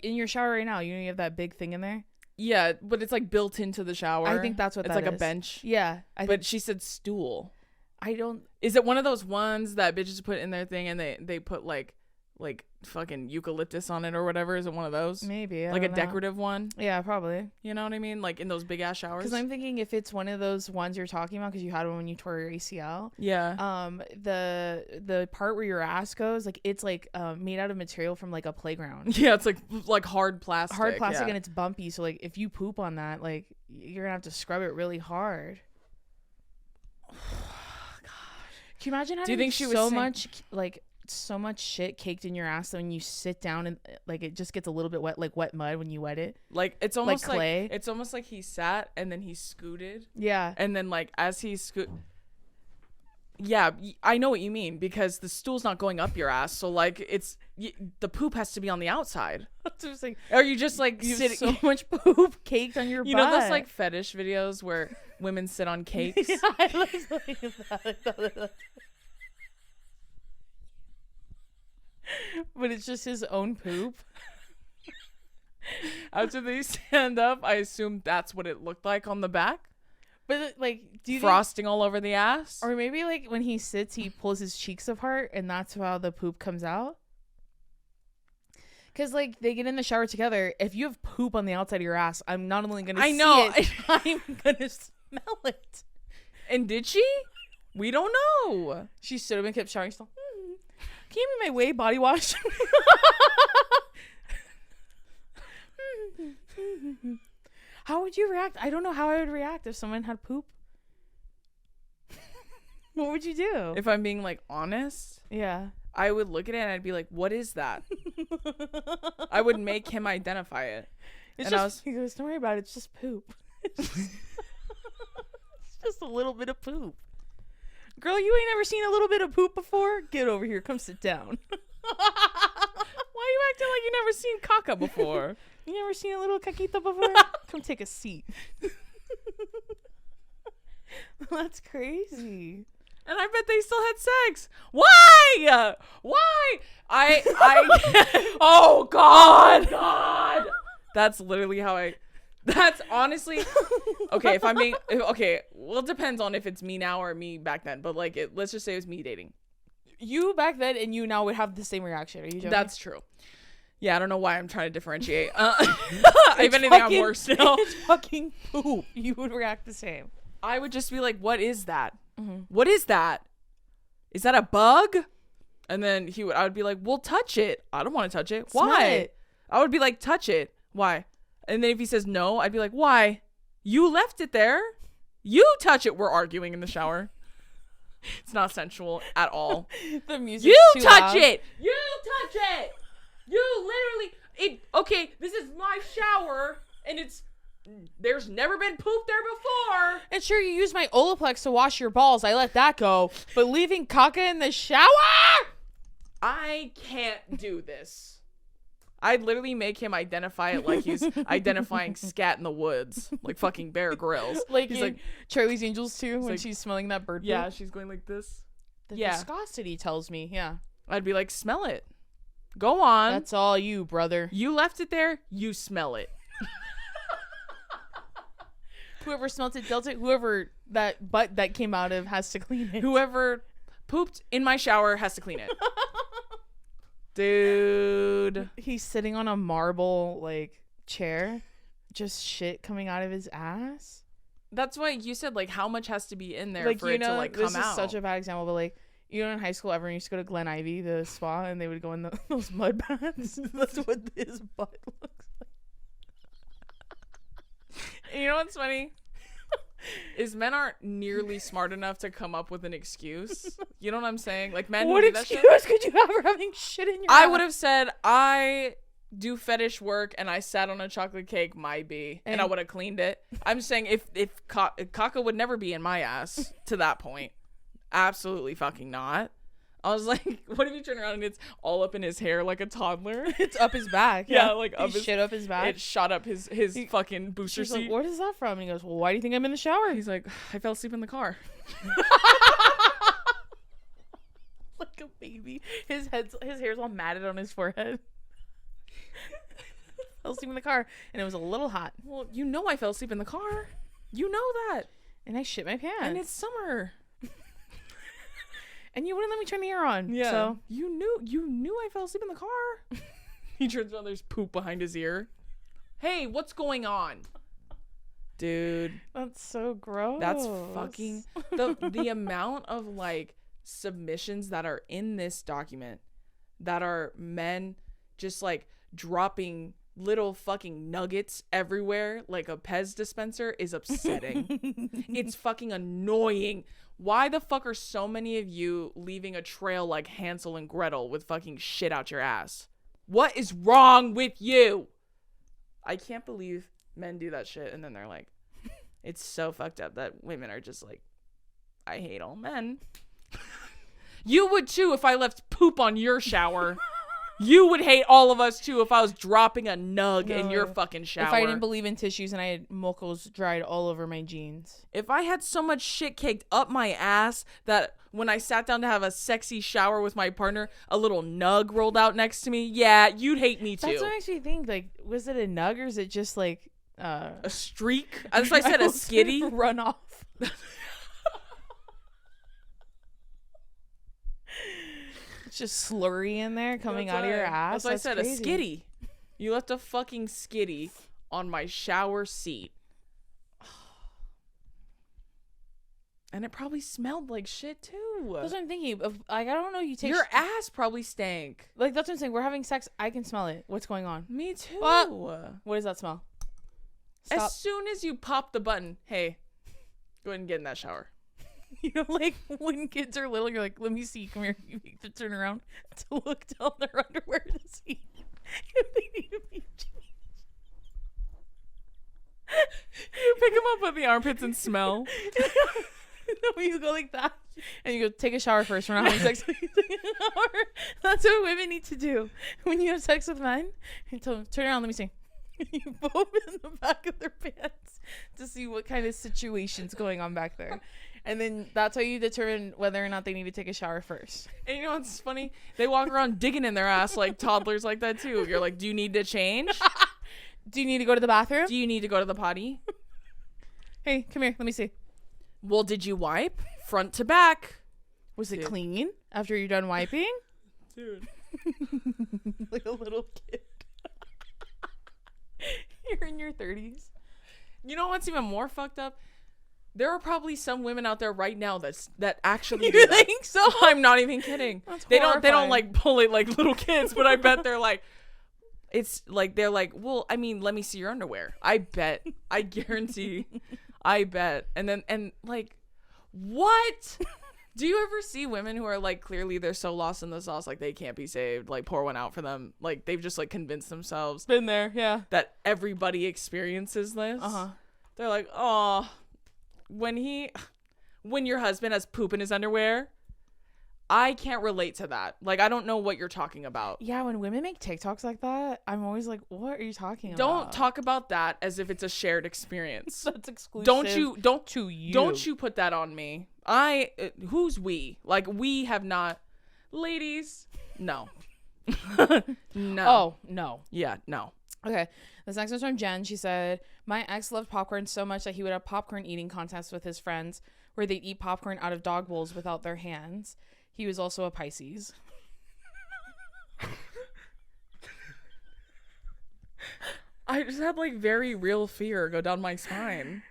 in your shower right now, you have that big thing in there. Yeah, but it's like built into the shower. I think that's what it's that like is. A bench. Yeah, but she said stool. I don't. Is it one of those ones that bitches put in their thing and they put like like fucking eucalyptus on it or whatever. Is it one of those? Maybe. I Like a don't know. decorative one. Yeah, probably. You know what I mean? Like in those big ass showers. Because I'm thinking if it's one of those ones you're talking about, because you had one when you tore your ACL. Yeah. The part where your ass goes, like it's like made out of material from like a playground. Yeah, it's like hard plastic. Hard plastic, yeah. and it's bumpy. So like if you poop on that, like you're gonna have to scrub it really hard. Can you imagine having Do you think she was so saying- much like so much shit caked in your ass that when you sit down and like it just gets a little bit wet, like wet mud when you wet it? Like it's almost like clay? it's almost like he sat and then he scooted, Yeah. and then like as he yeah, I know what you mean, because the stool's not going up your ass, so like the poop has to be on the outside. Just like, Or you just like you sit have so much poop caked on your you butt. know those like fetish videos where women sit on cakes? Yeah, I was like that. But it's just his own poop. After they stand up, I assume that's what it looked like on the back. But like, do you Frosting all over the ass. or maybe like when he sits, he pulls his cheeks apart, and that's how the poop comes out? Because like they get in the shower together. If you have poop on the outside of your ass, I'm not only gonna see it, I'm gonna smell it. And did she? We don't know. She stood up and kept showering. Still, can you give me my Way body wash? How would you react? I don't know how I would react if someone had poop. What would you do? If I'm being like honest, Yeah. I would look at it and I'd be like, what is that? I would make him identify it. It's And I just, he goes, don't worry about it. It's just poop. It's just a little bit of poop. Girl, you ain't never seen a little bit of poop before? Get over here. Come sit down. Why are you acting like you never seen caca before? You never seen a little caquita before? Come take a seat. That's crazy. And I bet they still had sex. Why? Oh God. That's literally how that's honestly, okay, if I'm being, okay, well, it depends on if it's me now or me back then, but like, let's just say it was me dating. You back then and you now would have the same reaction. Are you joking? That's true. Yeah, I don't know why I'm trying to differentiate. If anything, I'm worse now. It's fucking poop. You would react the same. I would just be like, what is that? Mm-hmm. What is that? Is that a bug? And then I would be like, well, touch it. I don't want to touch it. Smell Why? it. I would be like, touch it. Why? And then if he says no, I'd be like, why? You left it there. You touch it. We're arguing in the shower. It's not sensual at all. The music. You touch it. You touch it. You literally okay, this is my shower and there's never been poop there before. And sure, you use my Olaplex to wash your balls. I let that go. But leaving caca in the shower? I can't do this. I'd literally make him identify it like he's identifying scat in the woods, like fucking Bear Grylls. Like he's in like, Charlie's Angels too, when like- she's smelling that bird yeah, poop. she's going like this. The yeah. viscosity tells me, yeah. I'd be like, smell it. Go on. That's all you, brother. You left it there. You smell it. Whoever smelt it, dealt it. Whoever that butt that came out of has to clean it. Whoever pooped in my shower has to clean it. Dude. He's sitting on a marble like chair, just shit coming out of his ass. That's why you said like how much has to be in there Like, for you it know, to like come this out. is such a bad example, but like, you know, in high school, everyone used to go to Glen Ivy, the spa, and they would go in those mud baths. That's what his butt looks like. You know what's funny? Is men aren't nearly smart enough to come up with an excuse. You know what I'm saying? Like men What who do that shit. excuse could you have for having shit in your I ass? would have said I do fetish work and I sat on a chocolate cake, might be, and I would have cleaned it. I'm just saying if caca would never be in my ass to that point. Absolutely fucking not. I was like, what if you turn around and it's all up in his hair like a toddler? It's up his back. Yeah, like up his shit up his back. It shot up his fucking booster She's seat. like, what is that from? And he goes, well, why do you think I'm in the shower? He's like, I fell asleep in the car. Like a baby. His hair's all matted on his forehead. Fell asleep in the car, and it was a little hot. Well, you know I fell asleep in the car. You know that. And I shit my pants. And it's summer. And you wouldn't let me turn the air on. Yeah. So You knew I fell asleep in the car. He turns around, there's poop behind his ear. Hey, what's going on? Dude. that's so gross. That's fucking the amount of like submissions that are in this document that are men just like dropping little fucking nuggets everywhere like a Pez dispenser is upsetting. It's fucking annoying. Why the fuck are so many of you leaving a trail like Hansel and Gretel with fucking shit out your ass? What is wrong with you? I can't believe men do that shit and then they're like, it's so fucked up that women are just like, I hate all men. You would too if I left poop on your shower. You would hate all of us too if I was dropping a nug in your fucking shower. If I didn't believe in tissues and I had mocos dried all over my jeans. If I had so much shit caked up my ass that when I sat down to have a sexy shower with my partner, a little nug rolled out next to me, yeah, you'd hate me too. That's what makes me think, like, was it a nug or is it just like a streak? As I said, a skitty. Run off. It's just slurry in there coming out of your ass. As I said, crazy. a skitty. You left a fucking skitty on my shower seat. And it probably smelled like shit too. That's what I'm thinking. Like, I don't know. You take Your ass probably stank. like that's what I'm saying. We're having sex. I can smell it. What's going on? Me too. What does that smell? Stop. As soon as you pop the button, hey, go ahead and get in that shower. You know, like when kids are little, you're like, "Let me see. Come here." You need to turn around to look down their underwear to see if they need to be changed. You pick them up by the armpits and smell. No, you go like that, and you go take a shower first. We're not having sex. That's what women need to do when you have sex with men. You tell them, turn around. Let me see. You both in the back of their pants to see what kind of situation's going on back there, and then that's how you determine whether or not they need to take a shower first. And you know what's funny? They walk around digging in their ass like toddlers like that too. You're like, do you need to change? Do you need to go to the bathroom? Do you need to go to the potty? Hey, come here. Let me see. Well, did you wipe front to back? Was it Dude. clean after you're done wiping? Dude. Like a little kid. You're in your 30s. You know what's even more fucked up? There are probably some women out there right now that actually You do that. think so? I'm not even kidding. That's They don't horrifying. like pull it like little kids, but I bet they're like, it's like they're like, well, I mean, let me see your underwear. I bet. I guarantee. I bet. And like, what? Do you ever see women who are like, clearly they're so lost in the sauce, like they can't be saved, like pour one out for them, like they've just like convinced themselves Been there, yeah. that everybody experiences this. Uh-huh. They're like, oh, when your husband has poop in his underwear, I can't relate to that. Like, I don't know what you're talking about. Yeah, when women make TikToks like that, I'm always like, what are you talking about? Don't talk about that as if it's a shared experience. That's exclusive Don't you. put that on me. Who's we? Like, we have not. Ladies, no. No. Oh, no. Yeah, no. Okay. This next one's from Jen. She said, my ex loved popcorn so much that he would have popcorn eating contests with his friends where they'd eat popcorn out of dog bowls without their hands. He was also a Pisces. I just had like very real fear go down my spine.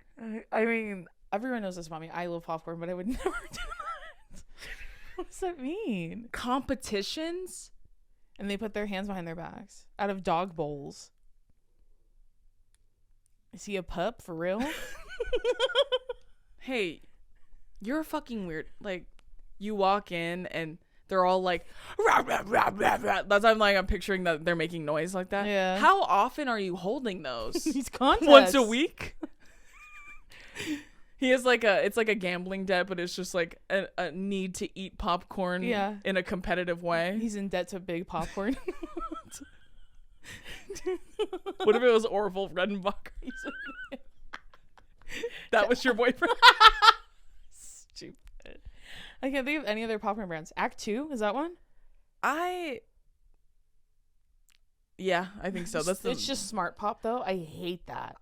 I mean, everyone knows this about me. I love popcorn, but I would never do that. What does that mean? Competitions? And they put their hands behind their backs out of dog bowls. Is he a pup for real? Hey, you're fucking weird. Like, you walk in and they're all like, rah, rah, rah, rah, rah. That's I'm picturing that they're making noise like that. Yeah. How often are you holding those? These contests. Once a week? He has it's like a gambling debt, but it's just like a need to eat popcorn in a competitive way. He's in debt to big popcorn. What if it was Orville Redenbacher? That was your boyfriend? Stupid. I can't think of any other popcorn brands. Act 2, is that one? Yeah, I think so. It's just Smart Pop though. I hate that.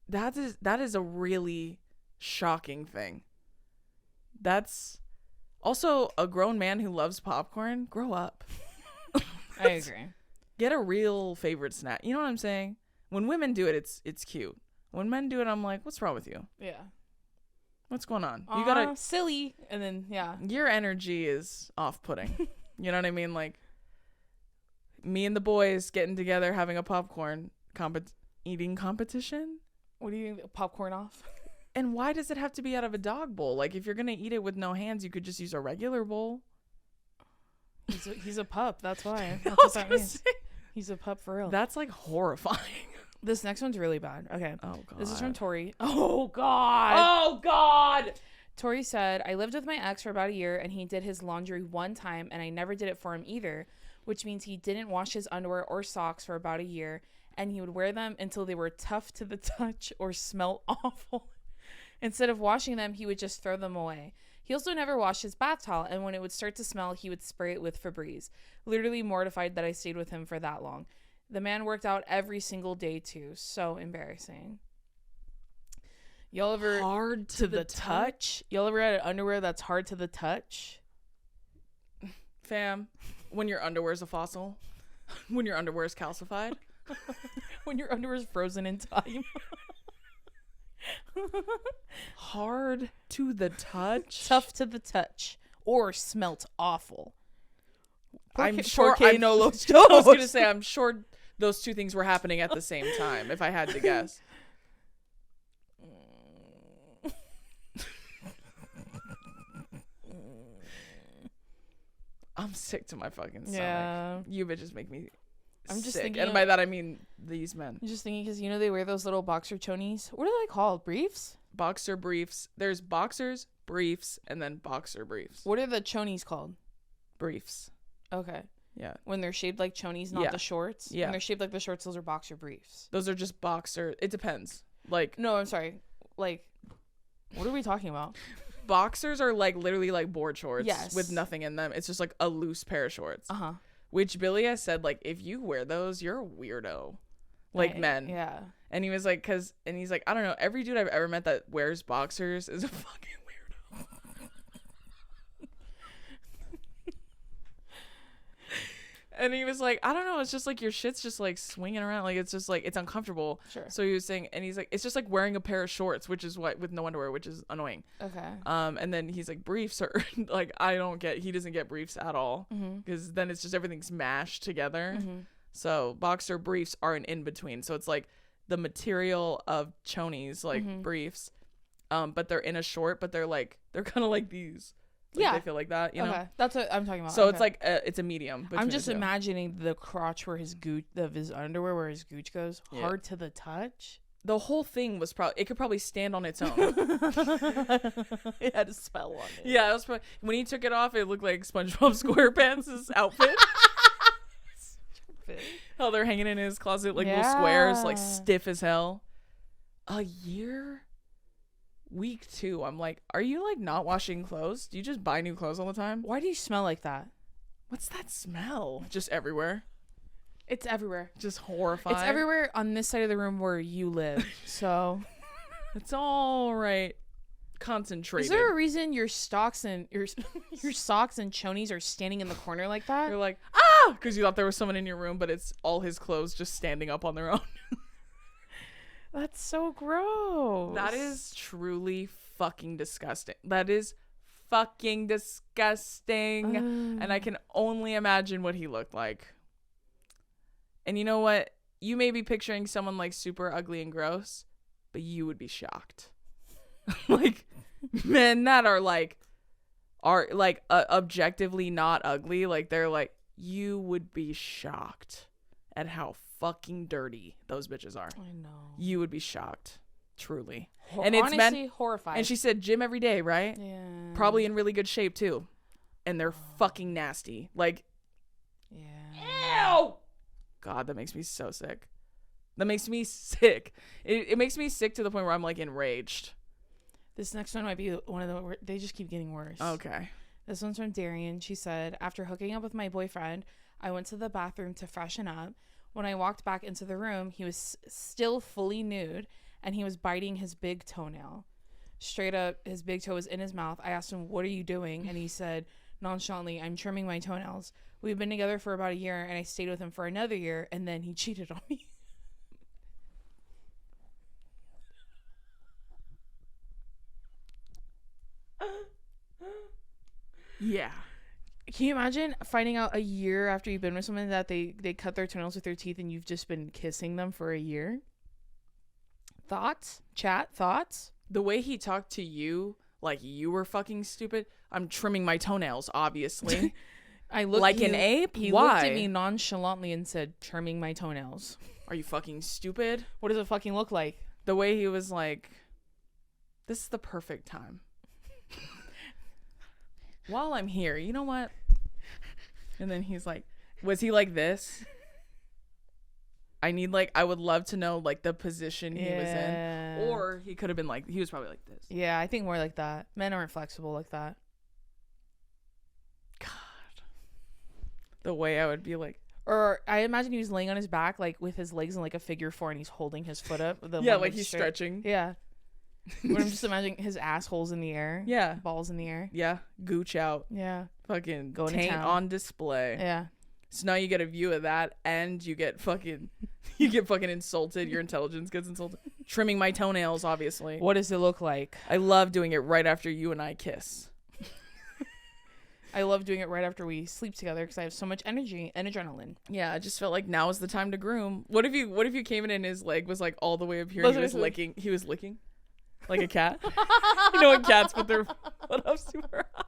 That is a really shocking thing. That's Also, a grown man who loves popcorn, grow up. I agree. Get a real favorite snack. You know what I'm saying? When women do it, it's cute. When men do it, I'm like, what's wrong with you? Yeah. What's going on? You gotta silly, and then your energy is off-putting. You know what I mean? Like me and the boys getting together, having a popcorn eating competition. What do you think? Popcorn off? And why does it have to be out of a dog bowl? Like if you're gonna eat it with no hands, you could just use a regular bowl. He's a pup. That's why. That's what that means. He's a pup for real. That's like horrifying. This next one's really bad. Okay. Oh god. This is from Tori. Oh god. Oh god. Tori said, I lived with my ex for about a year and he did his laundry one time and I never did it for him either, which means he didn't wash his underwear or socks for about a year and he would wear them until they were tough to the touch or smelled awful. Instead of washing them, he would just throw them away. He also never washed his bath towel, and when it would start to smell, he would spray it with Febreze. Literally mortified that I stayed with him for that long. The man worked out every single day, too. So embarrassing. Y'all ever... Hard to the touch? Y'all ever had an underwear that's hard to the touch? Fam, when your underwear's a fossil? When your underwear's calcified? When your underwear's frozen in time? Hard to the touch, tough to the touch, or smelt awful. I'm sure. I was gonna say I'm sure those two things were happening at the same time. If I had to guess. I'm sick to my fucking stomach. Yeah. You bitches make me. I'm just sick. thinking, and by that I mean these men. I'm just thinking because they wear those little boxer chonies. What are they called? Briefs? Boxer briefs. There's boxers, briefs, and then boxer briefs. What are the chonies called? Briefs. Okay. Yeah. When they're shaped like chonies, not the shorts. Yeah. When they're shaped like the shorts, those are boxer briefs. Those are just boxer. It depends. Like. No, I'm sorry. Like, what are we talking about? Boxers are like literally like board shorts. Yes. With nothing in them. It's just like a loose pair of shorts. Uh-huh. Which Billy has said, like, if you wear those, you're a weirdo. Like, men. Yeah. And he was like, and he's like, I don't know, every dude I've ever met that wears boxers is a fucking weirdo. And he was like, I don't know, it's just like your shit's just like swinging around. Like, it's just like, it's uncomfortable. Sure. So he was saying, and he's like, it's just like wearing a pair of shorts, which is what, with no underwear, which is annoying. Okay. And then he's like, briefs are, like, he doesn't get briefs at all. Because then it's just everything's mashed together. So boxer briefs are an in-between. So it's like the material of chonies, like briefs, but they're in a short, but they're kind of like these. Like, yeah. They feel like that, you know? Okay. That's what I'm talking about. So it's like, it's a medium. I'm just imagining the crotch where his gooch, of his underwear where his gooch goes, hard to the touch. The whole thing was it could probably stand on its own. It had a spell on it. Yeah, it was probably, when he took it off, it looked like SpongeBob SquarePants' outfit. How they're hanging in his closet like little squares, like stiff as hell. A year? Week 2, I'm like, are you like not washing clothes? Do you just buy new clothes all the time? Why do you smell like that? What's that smell? Just everywhere. It's everywhere. Just horrifying. It's everywhere on this side of the room where you live. So it's all right. Concentrated. Is there a reason your socks and your socks and chonies are standing in the corner like that? You're like, because you thought there was someone in your room, but it's all his clothes just standing up on their own. That's so gross. That is truly fucking disgusting. That is fucking disgusting. And I can only imagine what he looked like. And you know what? You may be picturing someone like super ugly and gross, but you would be shocked. Like, men that are objectively not ugly, like they're like, you would be shocked at how fucking dirty those bitches are. I know. You would be shocked. Truly. And it's honestly horrified. And she said gym every day, right? Yeah. Probably in really good shape too. And they're fucking nasty. Like, yeah. Ew! God, that makes me so sick. That makes me sick. It makes me sick to the point where I'm like enraged. This next one might be one of the, they just keep getting worse. Okay. This one's from Darian. She said, after hooking up with my boyfriend, I went to the bathroom to freshen up. When I walked back into the room, he was still fully nude and he was biting his big toenail. straight up, his big toe was in his mouth. I asked him, what are you doing? And he said, nonchalantly, I'm trimming my toenails. We've been together for about a year, and I stayed with him for another year, and then he cheated on me. Yeah. Can you imagine finding out a year after you've been with someone that they cut their toenails with their teeth and you've just been kissing them for a year? Thoughts? Chat? Thoughts? The way he talked to you, like you were fucking stupid. I'm trimming my toenails, obviously. I looked like an ape? He Why? looked at me nonchalantly and said, trimming my toenails. Are you fucking stupid? What does it fucking look like? The way he was like, this is the perfect time. While I'm here, you know what? And then he's like, was he like this? I would love to know like the position he was in. Or he could have been like, he was probably like this. Yeah, I think more like that. Men aren't flexible like that. God. The way I would be like. Or I imagine he was laying on his back like with his legs in like a figure 4 and he's holding his foot up. Yeah, like he's stretching. Yeah. But I'm just imagining his assholes in the air. Yeah. Balls in the air. Yeah. Gooch out. Yeah. Fucking Going taint to town. on display. Yeah. So now you get a view of that and you get fucking insulted. Your intelligence gets insulted. Trimming my toenails, obviously. What does it look like? I love doing it right after you and I kiss. I love doing it right after we sleep together because I have so much energy and adrenaline. Yeah, I just felt like now is the time to groom. What if you came in and his leg was like all the way up here and he was licking like a cat? You know when cats put their foot up super high?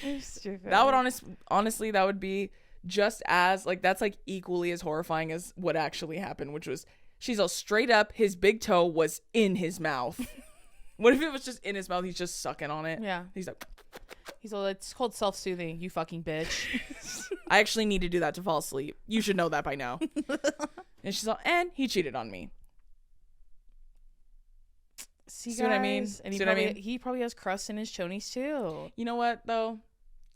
You're stupid. That would honestly that would be just as like that's like equally as horrifying as what actually happened, which was she's all straight up, his big toe was in his mouth. What if it was just in his mouth, he's just sucking on it? Yeah. He's like it's called self-soothing, you fucking bitch. I actually need to do that to fall asleep. You should know that by now. And she's all, and he cheated on me. See what I mean? And See what I mean? he probably has crust in his chonies too. You know what though?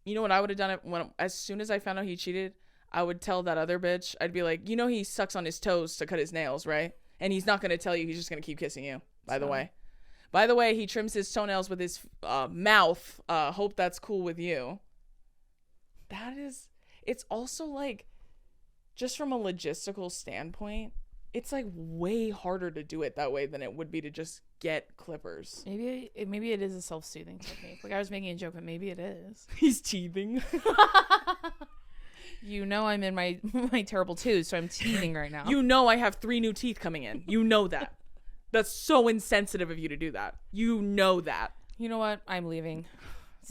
You know what I would have done as soon as I found out he cheated, I would tell that other bitch. I'd be like, you know he sucks on his toes to cut his nails, right? And he's not gonna tell you. He's just gonna keep kissing you. By the way, he trims his toenails with his mouth. Hope that's cool with you. It's also like, just from a logistical standpoint, it's like way harder to do it that way than it would be to just get clippers. Maybe it is a self-soothing technique. Like I was making a joke, but maybe it is. He's teething. You know I'm in my terrible twos, so I'm teething right now. You know I have 3 new teeth coming in. You know that. That's so insensitive of you to do that. You know that. You know what? I'm leaving.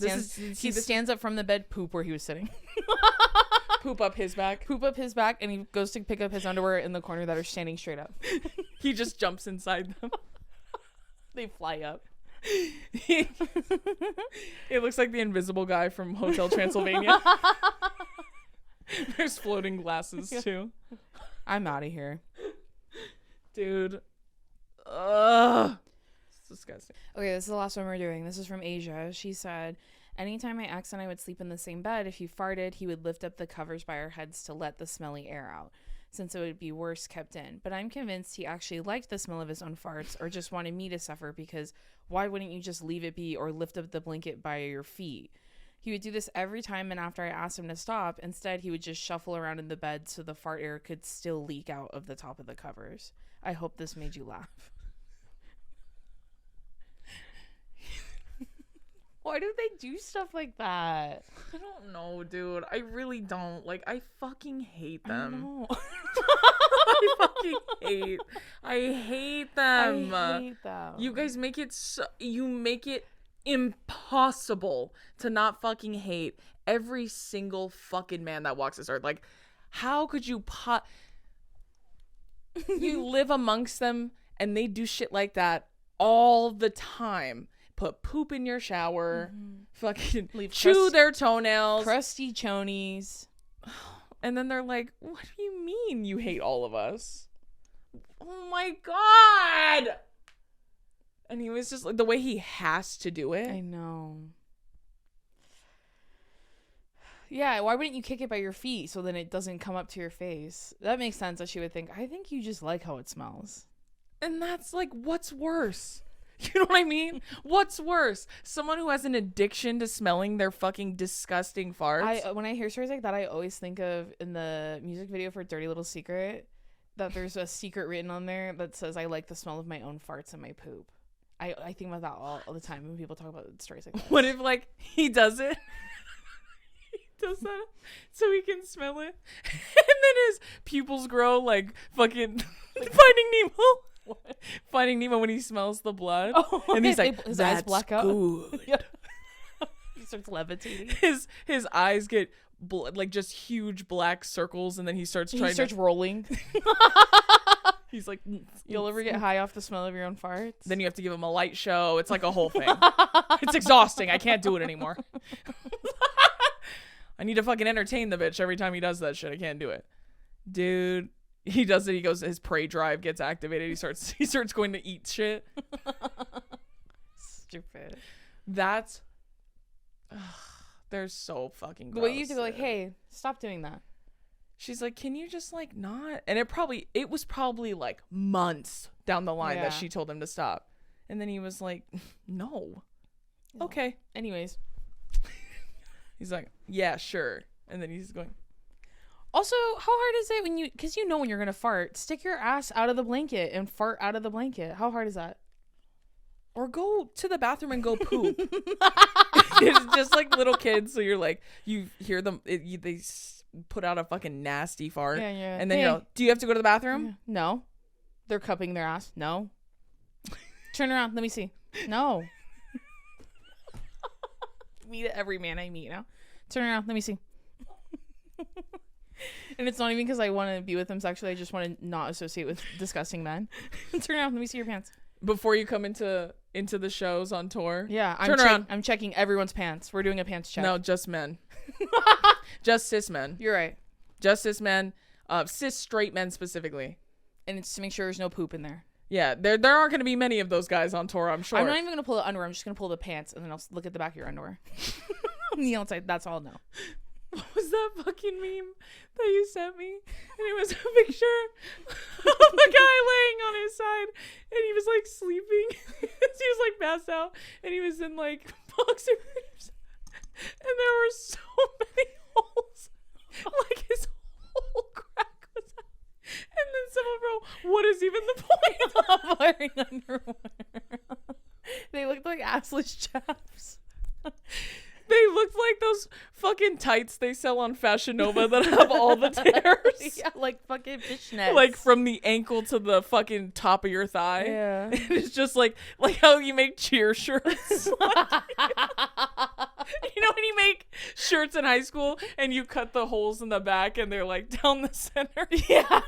He Stands up from the bed, poop where he was sitting. Poop up his back. Poop up his back, and he goes to pick up his underwear in the corner that are standing straight up. He just jumps inside them. They fly up. It looks like the invisible guy from Hotel Transylvania. There's floating glasses too. I'm out of here. Dude. Ugh. It's disgusting. Okay, this is the last one we're doing. This is from Asia. She said, anytime my ex and I would sleep in the same bed, if he farted, he would lift up the covers by our heads to let the smelly air out, since it would be worse kept in. But I'm convinced he actually liked the smell of his own farts or just wanted me to suffer, because why wouldn't you just leave it be or lift up the blanket by your feet? He would do this every time, and after I asked him to stop, instead he would just shuffle around in the bed so the fart air could still leak out of the top of the covers. I hope this made you laugh. Why do they do stuff like that? I don't know, dude. I really don't. Like, I fucking hate them. I know. I hate them. I hate them. You guys make it you make it impossible to not fucking hate every single fucking man that walks this earth. Like, how could you you live amongst them and they do shit like that all the time. Put poop in your shower, fucking chew their toenails, crusty chonies, and then they're like, what do you mean you hate all of us? Oh my god. And he was just like, the way he has to do it. I know. Yeah, why wouldn't you kick it by your feet so then it doesn't come up to your face? That makes sense that she would think, I think you just like how it smells. And that's like, what's worse? You know what I mean? What's worse? Someone who has an addiction to smelling their fucking disgusting farts? When I hear stories like that, I always think of in the music video for Dirty Little Secret that there's a secret written on there that says, I like the smell of my own farts and my poop. I think about that all the time when people talk about stories like that. What if, like, he does it? He does that so he can smell it. And then his pupils grow like fucking Finding Nemo. What? Finding Nemo when he smells the blood. Oh, and he's like, his that's eyes black out. good. He starts levitating. His eyes get like just huge black circles, and then he starts rolling. He's like, you'll ever get high off the smell of your own farts? Then you have to give him a light show. It's like a whole thing. It's exhausting. I can't do it anymore. I need to fucking entertain the bitch every time he does that shit. I can't do it. Dude, he does it. He goes, his prey drive gets activated. He starts going to eat shit. Stupid. That's they're so fucking gross. The way you used to go like, hey, stop doing that. She's like, can you just like not? And it was probably like months down the line that she told him to stop. And then he was like, no. Okay. Anyways. He's like, yeah, sure. And then he's going. Also, how hard is it because you know when you're going to fart, stick your ass out of the blanket and fart out of the blanket. How hard is that? Or go to the bathroom and go poop. It's just like little kids. So you're like, you hear them, they put out a fucking nasty fart. Yeah, yeah. And then you know, do you have to go to the bathroom? Yeah. No. They're cupping their ass. No. Turn around. Let me see. No. Meet every man I meet now. Turn around. Let me see. And it's not even because I want to be with them sexually. I just want to not associate with disgusting men. Turn around. Let me see your pants. Before you come into the shows on tour. Yeah. Turn around. I'm checking everyone's pants. We're doing a pants check. No, just men. Just cis men. You're right. Just cis men. Cis straight men specifically. And it's to make sure there's no poop in there. Yeah, there aren't going to be many of those guys on tour, I'm sure. I'm not even going to pull the underwear. I'm just going to pull the pants, and then I'll look at the back of your underwear. On the outside, that's all I'll know. What was that fucking meme that you sent me? And it was a picture of a guy laying on his side, and he was like sleeping. He was like passed out, and he was in like boxer briefs, and there were so many holes, like his whole crack was out. And then someone wrote, what is even the point of wearing underwear? They looked like assless chaps. They looked like those fucking tights they sell on Fashion Nova that have all the tears. Yeah, like fucking fishnets. Like from the ankle to the fucking top of your thigh. Yeah. And it's just like how you make cheer shirts. Like, you know when you make shirts in high school and you cut the holes in the back and they're like down the center? Yeah.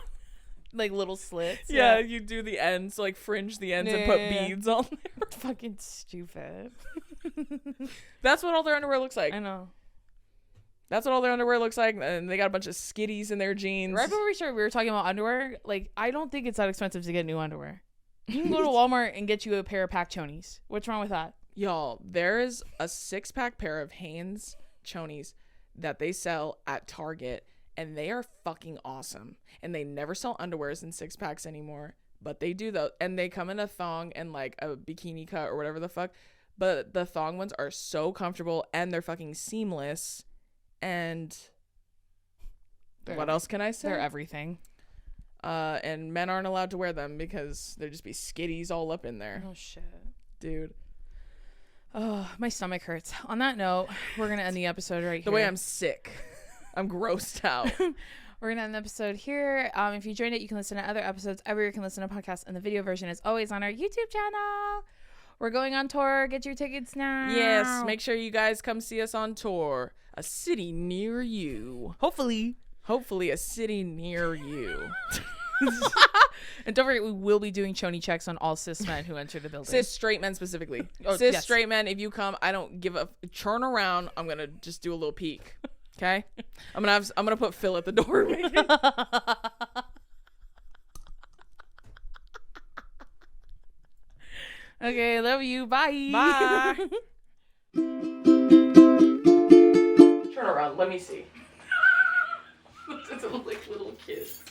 Like little slits. Yeah, you do the ends, like fringe the ends and put beads on there. Fucking stupid. That's what all their underwear looks like. I know. That's what all their underwear looks like. And they got a bunch of skitties in their jeans. Right before we started, we were talking about underwear. Like, I don't think it's that expensive to get new underwear. You can go to Walmart and get you a pair of pack chonies. What's wrong with that? Y'all, there is a 6-pack pair of Hanes chonies that they sell at Target. And they are fucking awesome. And they never sell underwears in 6-packs anymore. But they do though. And they come in a thong and like a bikini cut or whatever the fuck. But the thong ones are so comfortable. And they're fucking seamless. And what else can I say? They're everything. And men aren't allowed to wear them because there'd just be skitties all up in there. Oh, shit. Dude. Oh, my stomach hurts. On that note, we're going to end the episode right here. The way I'm sick. I'm grossed out. We're going to end the episode here. If you joined it, you can listen to other episodes everywhere you can listen to podcasts. And the video version is always on our YouTube channel. We're going on tour. Get your tickets now. Yes. Make sure you guys come see us on tour. A city near you. Hopefully a city near you. And don't forget, we will be doing choni checks on all cis men who enter the building. Cis straight men specifically. Straight men, if you come, I don't give a turn around. I'm going to just do a little peek. Okay, I'm gonna put Phil at the door. Okay, love you. Bye. Bye. Turn around. Let me see. It's a like little kiss.